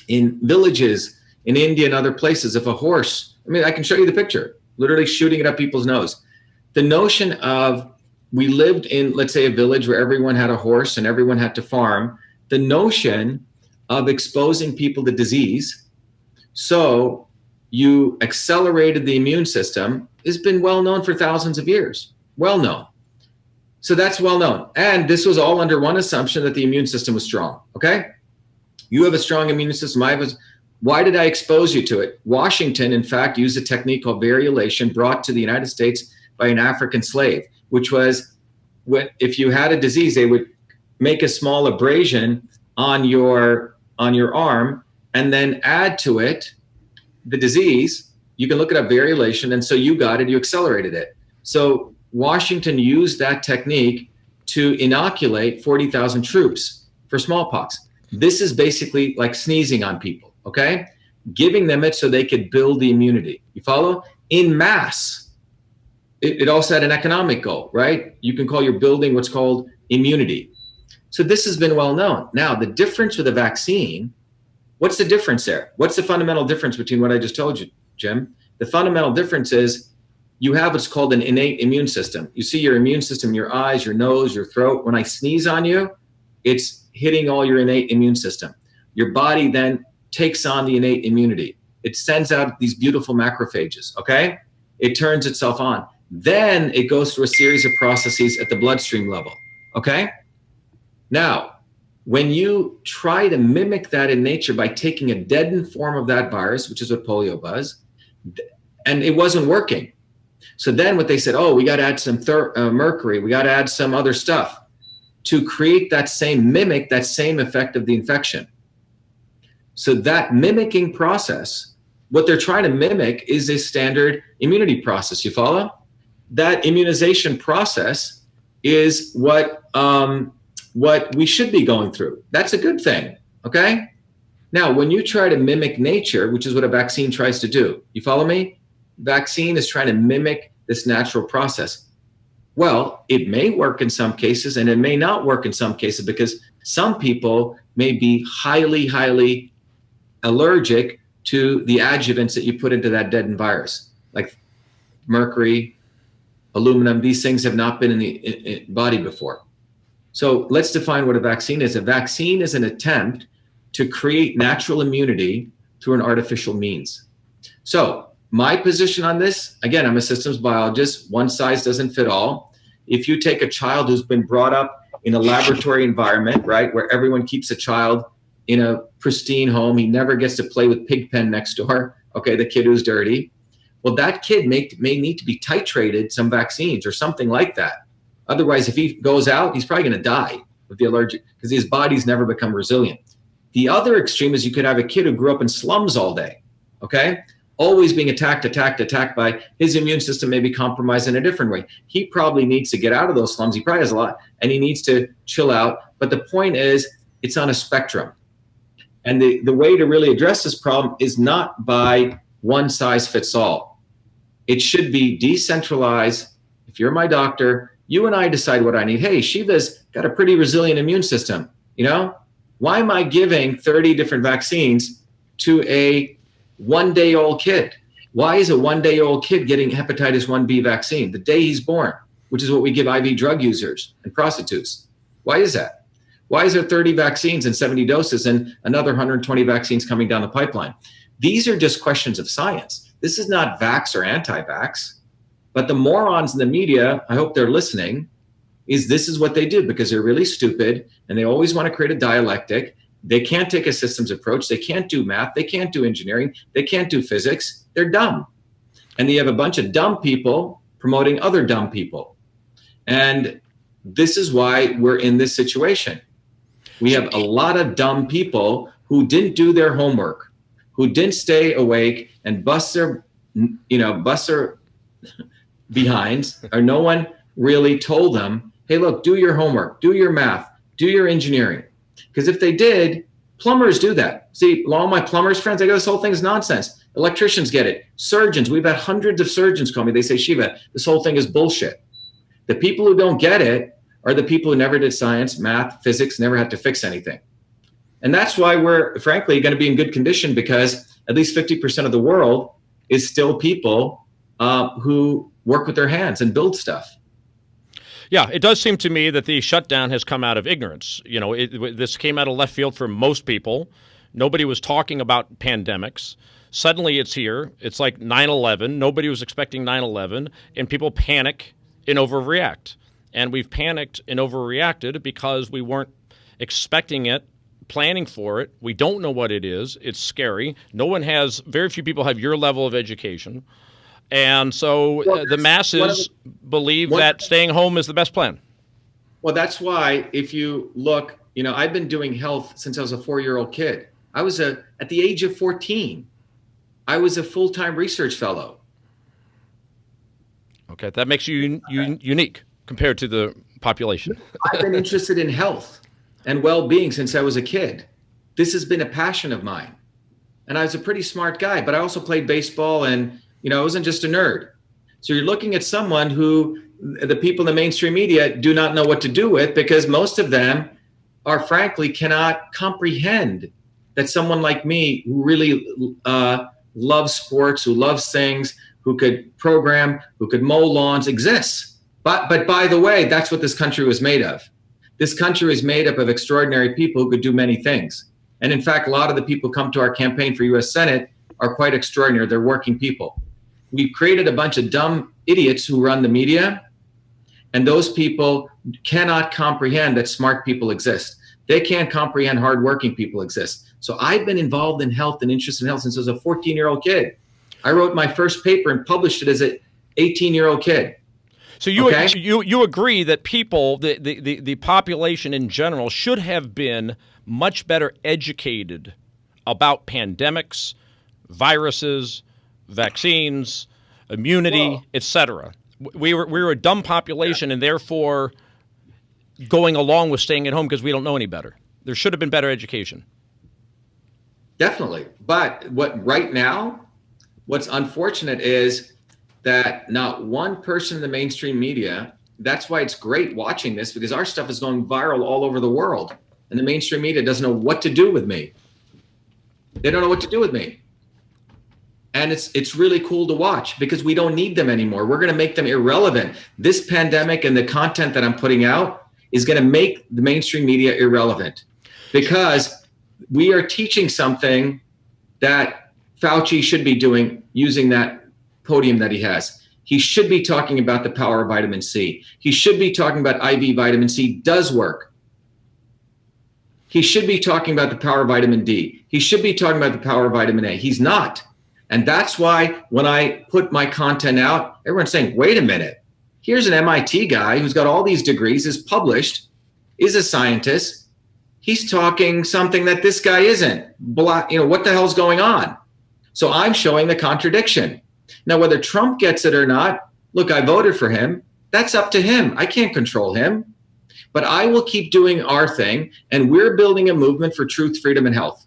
[SPEAKER 2] In villages, in India and other places, if a horse, I can show you the picture, literally shooting it up people's nose. The notion of, we lived in, let's say, a village where everyone had a horse and everyone had to farm. The notion of exposing people to disease, so you accelerated the immune system, has been well known for thousands of years. Well known. So that's well known. And this was all under one assumption, that the immune system was strong. Okay? You have a strong immune system. Why did I expose you to it? Washington, in fact, used a technique called variolation, brought to the United States by an African slave, which was, if you had a disease, they would make a small abrasion on your arm and then add to it the disease. You can look it up, variolation, and so you got it, you accelerated it. So Washington used that technique to inoculate 40,000 troops for smallpox. This is basically like sneezing on people, okay? Giving them it so they could build the immunity. You follow? In mass. It also had an economic goal, right? You can call your building what's called immunity. So this has been well known. Now, the difference with a vaccine, what's the difference there? What's the fundamental difference between what I just told you, Jim? The fundamental difference is you have what's called an innate immune system. You see your immune system, your eyes, your nose, your throat. When I sneeze on you, it's hitting all your innate immune system. Your body then takes on the innate immunity. It sends out these beautiful macrophages, okay? It turns itself on. Then it goes through a series of processes at the bloodstream level, okay? Now, when you try to mimic that in nature by taking a deadened form of that virus, which is what polio was, and it wasn't working. So then what they said, we got to add some mercury, we got to add some other stuff to create that same effect of the infection. So that mimicking process, what they're trying to mimic is a standard immunity process. You follow? That immunization process is what we should be going through. That's a good thing, okay? Now, when you try to mimic nature, which is what a vaccine tries to do, you follow me? Vaccine is trying to mimic this natural process. Well, it may work in some cases and it may not work in some cases, because some people may be highly, highly allergic to the adjuvants that you put into that deadened virus, like mercury, aluminum. These things have not been in the body before. So let's define what a vaccine is. A vaccine is an attempt to create natural immunity through an artificial means. So my position on this, again, I'm a systems biologist. One size doesn't fit all. If you take a child who's been brought up in a laboratory environment, right, where everyone keeps a child in a pristine home, he never gets to play with Pigpen next door, okay, the kid who's dirty. Well, that kid may need to be titrated some vaccines or something like that. Otherwise, if he goes out, he's probably going to die of the allergic because his body's never become resilient. The other extreme is you could have a kid who grew up in slums all day, okay? Always being attacked by his immune system, may be compromised in a different way. He probably needs to get out of those slums. He probably has a lot, and he needs to chill out. But the point is, it's on a spectrum. And the way to really address this problem is not by one size fits all. It should be decentralized. If you're my doctor, you and I decide what I need. Hey, Shiva's got a pretty resilient immune system. You know, why am I giving 30 different vaccines to a one-day-old kid? Why is a one-day-old kid getting hepatitis 1B vaccine the day he's born, which is what we give IV drug users and prostitutes? Why is that? Why is there 30 vaccines and 70 doses and another 120 vaccines coming down the pipeline? These are just questions of science. This is not vax or anti-vax. But the morons in the media, I hope they're listening, this is what they do because they're really stupid and they always want to create a dialectic. They can't take a systems approach. They can't do math. They can't do engineering. They can't do physics. They're dumb. And you have a bunch of dumb people promoting other dumb people. And this is why we're in this situation. We have a lot of dumb people who didn't do their homework, who didn't stay awake and bust their behinds, or no one really told them, hey, look, do your homework, do your math, do your engineering. Because if they did, plumbers do that. See, all my plumbers friends, I go, this whole thing is nonsense. Electricians get it. Surgeons, we've had hundreds of surgeons call me. They say, Shiva, this whole thing is bullshit. The people who don't get it are the people who never did science, math, physics, never had to fix anything. And that's why we're, frankly, going to be in good condition because at least 50% of the world is still people who work with their hands and build stuff.
[SPEAKER 1] Yeah, it does seem to me that the shutdown has come out of ignorance. You know, this came out of left field for most people. Nobody was talking about pandemics. Suddenly it's here. It's like 9/11. Nobody was expecting 9/11, and people panic and overreact. And we've panicked and overreacted because we weren't expecting it, planning for it. We don't know what it is. It's scary. Very few people have your level of education. And so the masses believe that staying home is the best plan.
[SPEAKER 2] Well, that's why if you look, you know, I've been doing health since I was a 4-year-old kid. At the age of 14, I was a full-time research fellow.
[SPEAKER 1] Okay, that makes you unique compared to the population.
[SPEAKER 2] I've been interested in health and well-being since I was a kid. This has been a passion of mine. And I was a pretty smart guy, but I also played baseball and, you know, I wasn't just a nerd. So you're looking at someone who the people in the mainstream media do not know what to do with because most of them are frankly cannot comprehend that someone like me who really loves sports, who loves things, who could program, who could mow lawns exists. But by the way, that's what this country was made of. This country is made up of extraordinary people who could do many things. And in fact, a lot of the people who come to our campaign for U.S. Senate are quite extraordinary. They're working people. We've created a bunch of dumb idiots who run the media, and those people cannot comprehend that smart people exist. They can't comprehend hardworking people exist. So I've been involved in health and interested in health since I was a 14-year-old kid. I wrote my first paper and published it as an 18-year-old kid.
[SPEAKER 1] So you agree that people, the population in general, should have been much better educated about pandemics, viruses, vaccines, immunity, etc. We were a dumb population, and therefore going along with staying at home because we don't know any better. There should have been better education.
[SPEAKER 2] Definitely. But right now, what's unfortunate is that not one person in the mainstream media, that's why it's great watching this, because our stuff is going viral all over the world. And the mainstream media doesn't know what to do with me. They don't know what to do with me. And it's really cool to watch because we don't need them anymore. We're going to make them irrelevant. This pandemic and the content that I'm putting out is going to make the mainstream media irrelevant because we are teaching something that Fauci should be doing using that podium that he has. He should be talking about the power of vitamin C. He should be talking about IV vitamin C does work. He should be talking about the power of vitamin D. He should be talking about the power of vitamin A. He's not. And that's why when I put my content out, everyone's saying, wait a minute, here's an MIT guy who's got all these degrees, is published, is a scientist. He's talking something that this guy isn't. What the hell's going on? So I'm showing the contradiction. Now, whether Trump gets it or not, look, I voted for him. That's up to him. I can't control him. But I will keep doing our thing, and we're building a movement for truth, freedom, and health.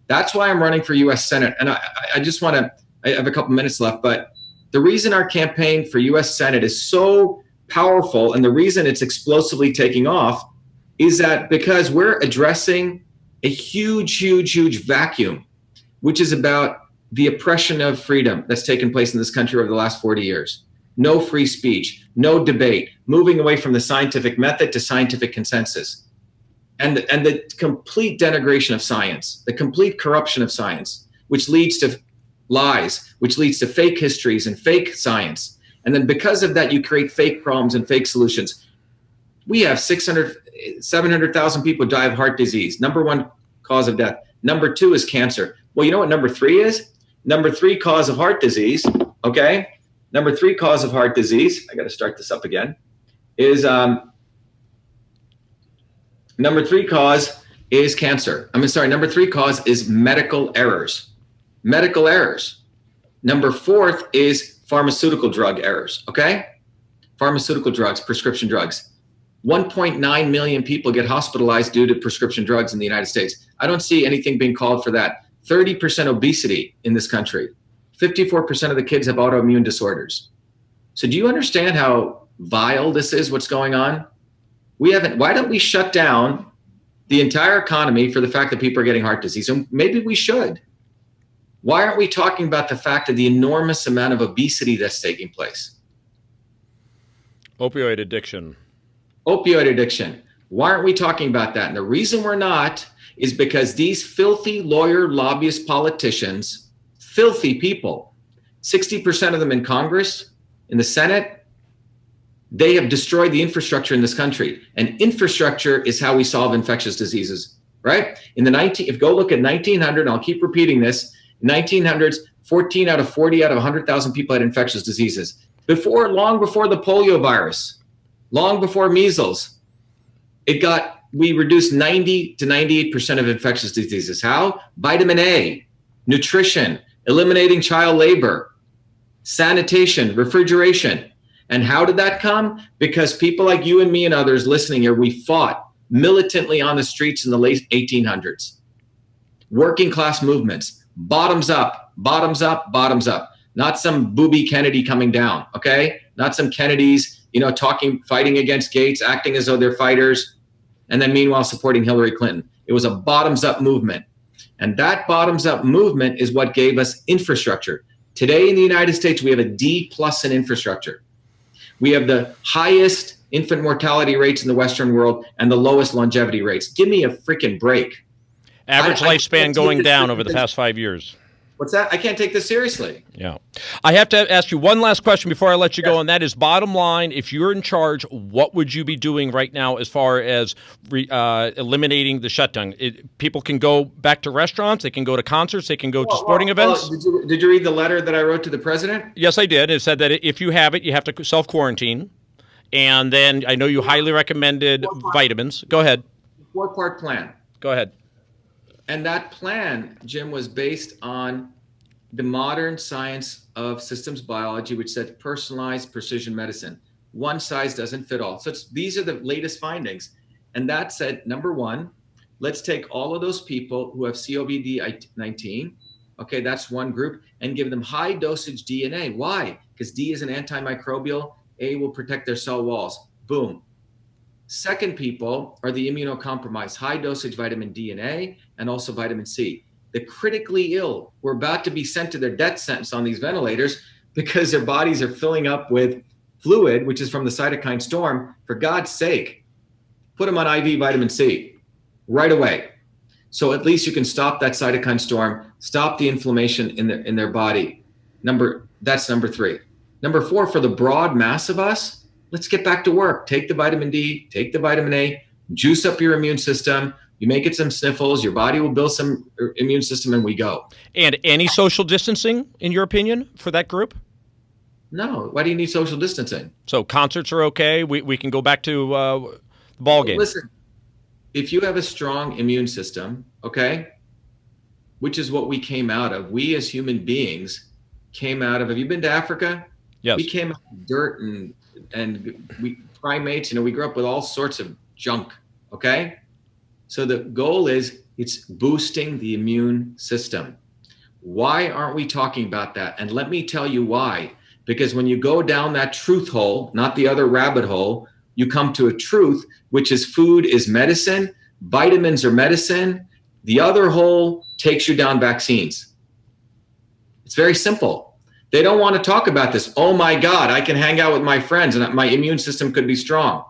[SPEAKER 2] That's why I'm running for U.S. Senate. And I just want to, I have a couple minutes left, but the reason our campaign for U.S. Senate is so powerful and the reason it's explosively taking off is that because we're addressing a huge vacuum, which is about the oppression of freedom that's taken place in this country over the last 40 years. No free speech, no debate, moving away from the scientific method to scientific consensus. And the complete denigration of science, the complete corruption of science, which leads to lies, which leads to fake histories and fake science. And then because of that, you create fake problems and fake solutions. We have 700,000 people die of heart disease. Number one cause of death. Number two is cancer. Well, you know what number three is? Number three cause of heart disease, okay? Number three cause of heart disease, I got to start this up again, is number three cause is cancer. Number three cause is medical errors. Medical errors. Number fourth is pharmaceutical drug errors, okay? Pharmaceutical drugs, prescription drugs. 1.9 million people get hospitalized due to prescription drugs in the United States. I don't see anything being called for that. 30% obesity in this country. 54% of the kids have autoimmune disorders. So do you understand how vile this is, what's going on? Why don't we shut down the entire economy for the fact that people are getting heart disease? And maybe we should. Why aren't we talking about the fact of the enormous amount of obesity that's taking place?
[SPEAKER 1] Opioid addiction.
[SPEAKER 2] Opioid addiction. Why aren't we talking about that? And the reason we're not is because these filthy lawyer, lobbyist politicians, filthy people, 60% of them in Congress, in the Senate, they have destroyed the infrastructure in this country. And infrastructure is how we solve infectious diseases, right? If you go look at 1900, and I'll keep repeating this, 1900s, 14 out of 40 out of 100,000 people had infectious diseases. Long before the polio virus, long before measles, we reduced 90 to 98% of infectious diseases. How? Vitamin A, nutrition, eliminating child labor, sanitation, refrigeration. And how did that come? Because people like you and me and others listening here, we fought militantly on the streets in the late 1800s. Working class movements, bottoms up, bottoms up, bottoms up. Not some booby Kennedy coming down, okay? Not some Kennedys, fighting against Gates, acting as though they're fighters, and then meanwhile supporting Hillary Clinton. It was a bottoms-up movement. And that bottoms-up movement is what gave us infrastructure. Today in the United States, we have a D+ in infrastructure. We have the highest infant mortality rates in the Western world and the lowest longevity rates. Give me a freaking break.
[SPEAKER 1] Average lifespan going down over the past 5 years.
[SPEAKER 2] What's that? I can't take this seriously.
[SPEAKER 1] Yeah. I have to ask you one last question before I let you go, and that is bottom line, if you're in charge, what would you be doing right now as far as eliminating the shutdown? People can go back to restaurants, they can go to concerts, they can go to sporting events.
[SPEAKER 2] Did you read the letter that I wrote to the president?
[SPEAKER 1] Yes, I did. It said that if you have it, you have to self-quarantine. And then I know you highly recommended vitamins. Go ahead.
[SPEAKER 2] 4-part plan.
[SPEAKER 1] Go ahead.
[SPEAKER 2] And that plan, Jim, was based on the modern science of systems biology, which said personalized precision medicine. One size doesn't fit all. So these are the latest findings. And that said, number one, let's take all of those people who have COVID-19, okay, that's one group, and give them high dosage DNA. Why? Because D is an antimicrobial, A will protect their cell walls. Boom. Second people are the immunocompromised, high dosage vitamin D and A, and also vitamin C. the critically ill who are about to be sent to their death sentence on these ventilators because their bodies are filling up with fluid, which is from the cytokine storm. For God's sake, put them on IV vitamin C right away. So at least you can stop that cytokine storm, stop the inflammation in their body. That's number 3. Number 4, for the broad mass of us, let's get back to work. Take the vitamin D, take the vitamin A, juice up your immune system. You make it some sniffles, your body will build some immune system, and we go.
[SPEAKER 1] And any social distancing, in your opinion, for that group?
[SPEAKER 2] No. Why do you need social distancing?
[SPEAKER 1] So concerts are okay. We can go back to the ball game.
[SPEAKER 2] Listen, if you have a strong immune system, okay, which is what we came out of. We as human beings came out of. Have you been to Africa?
[SPEAKER 1] Yes.
[SPEAKER 2] We came out of dirt and we primates. We grew up with all sorts of junk. Okay, so the goal is it's boosting the immune system. Why aren't we talking about that? And let me tell you why. Because when you go down that truth hole, not the other rabbit hole, you come to a truth, which is food is medicine, vitamins are medicine. The other hole takes you down vaccines. It's very simple. They don't want to talk about this. Oh my God, I can hang out with my friends and my immune system could be strong.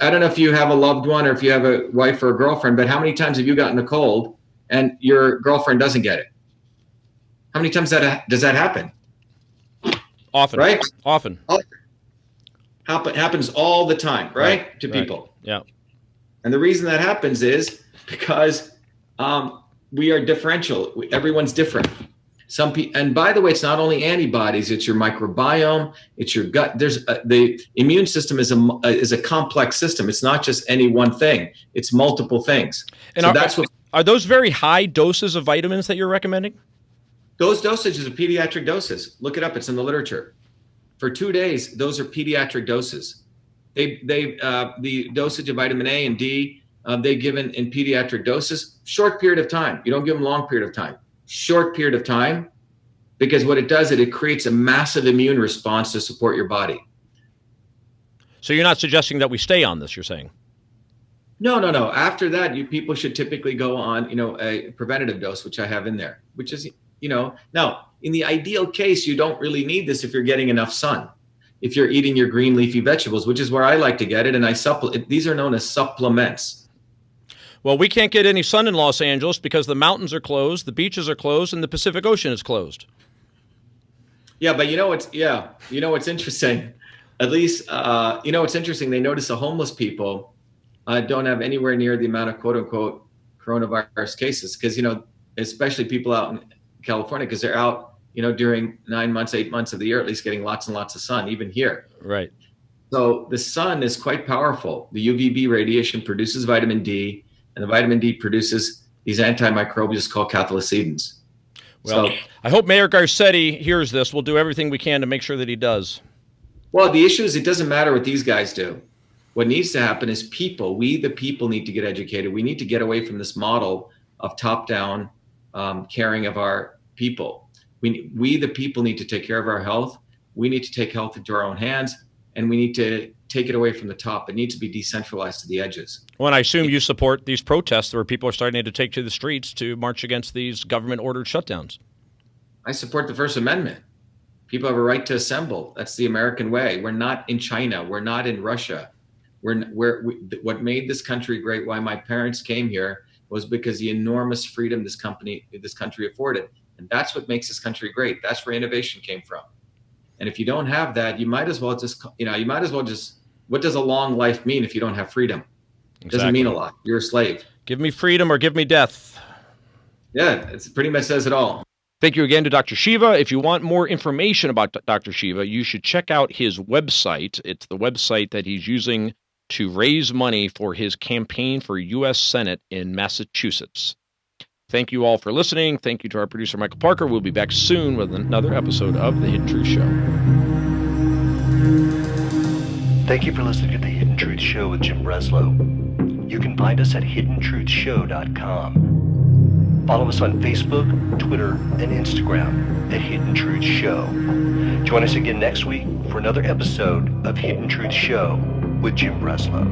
[SPEAKER 2] I don't know if you have a loved one or if you have a wife or a girlfriend, but how many times have you gotten a cold and your girlfriend doesn't get it? How many times does that happen?
[SPEAKER 1] Often.
[SPEAKER 2] Right?
[SPEAKER 1] Often.
[SPEAKER 2] Happens all the time, right? To people.
[SPEAKER 1] Yeah.
[SPEAKER 2] And the reason that happens is because we are differential. Everyone's different. And by the way, it's not only antibodies; it's your microbiome, it's your gut. The immune system is a complex system. It's not just any one thing; it's multiple things.
[SPEAKER 1] And are those very high doses of vitamins that you're recommending?
[SPEAKER 2] Those dosages are pediatric doses. Look it up; it's in the literature. For 2 days, those are pediatric doses. The dosage of vitamin A and D, they've given in pediatric doses, short period of time. You don't give them long period of time. Short period of time, because what it does is it creates a massive immune response to support your body.
[SPEAKER 1] So you're not suggesting that we stay on this, you're saying?
[SPEAKER 2] No. After that, people should typically go on, a preventative dose, which I have in there, which is, now in the ideal case, you don't really need this if you're getting enough sun. If you're eating your green leafy vegetables, which is where I like to get it, and these are known as supplements.
[SPEAKER 1] Well, we can't get any sun in Los Angeles because the mountains are closed, the beaches are closed, and the Pacific Ocean is closed.
[SPEAKER 2] Yeah, but what's interesting? At least, what's interesting? They notice the homeless people don't have anywhere near the amount of quote unquote coronavirus cases because, especially people out in California, because they're out, during 9 months, 8 months of the year, at least getting lots and lots of sun, even here.
[SPEAKER 1] Right.
[SPEAKER 2] So the sun is quite powerful. The UVB radiation produces vitamin D, and the vitamin D produces these antimicrobials called cathelicidins.
[SPEAKER 1] Well, I hope Mayor Garcetti hears this. We'll do everything we can to make sure that he does.
[SPEAKER 2] Well, the issue is it doesn't matter what these guys do. What needs to happen is we the people need to get educated. We need to get away from this model of top-down caring of our people. We the people need to take care of our health. We need to take health into our own hands, and we need to take it away from the top. It needs to be decentralized to the edges.
[SPEAKER 1] Well, and I assume you support these protests where people are starting to take to the streets to march against these government-ordered shutdowns.
[SPEAKER 2] I support the First Amendment. People have a right to assemble. That's the American way. We're not in China. We're not in Russia. What made this country great, why my parents came here, was because the enormous freedom this country afforded. And that's what makes this country great. That's where innovation came from. And if you don't have that, you might as well just, what does a long life mean if you don't have freedom? It doesn't mean a lot. You're a slave.
[SPEAKER 1] Give me freedom or give me death.
[SPEAKER 2] Yeah, it pretty much says it all.
[SPEAKER 1] Thank you again to Dr. Shiva. If you want more information about Dr. Shiva, you should check out his website. It's the website that he's using to raise money for his campaign for U.S. Senate in Massachusetts. Thank you all for listening. Thank you to our producer, Michael Parker. We'll be back soon with another episode of The Hidden Truth Show.
[SPEAKER 3] Thank you for listening to The Hidden Truth Show with Jim Breslow. You can find us at hiddentruthshow.com. Follow us on Facebook, Twitter, and Instagram at Hidden Truth Show. Join us again next week for another episode of Hidden Truth Show with Jim Breslow.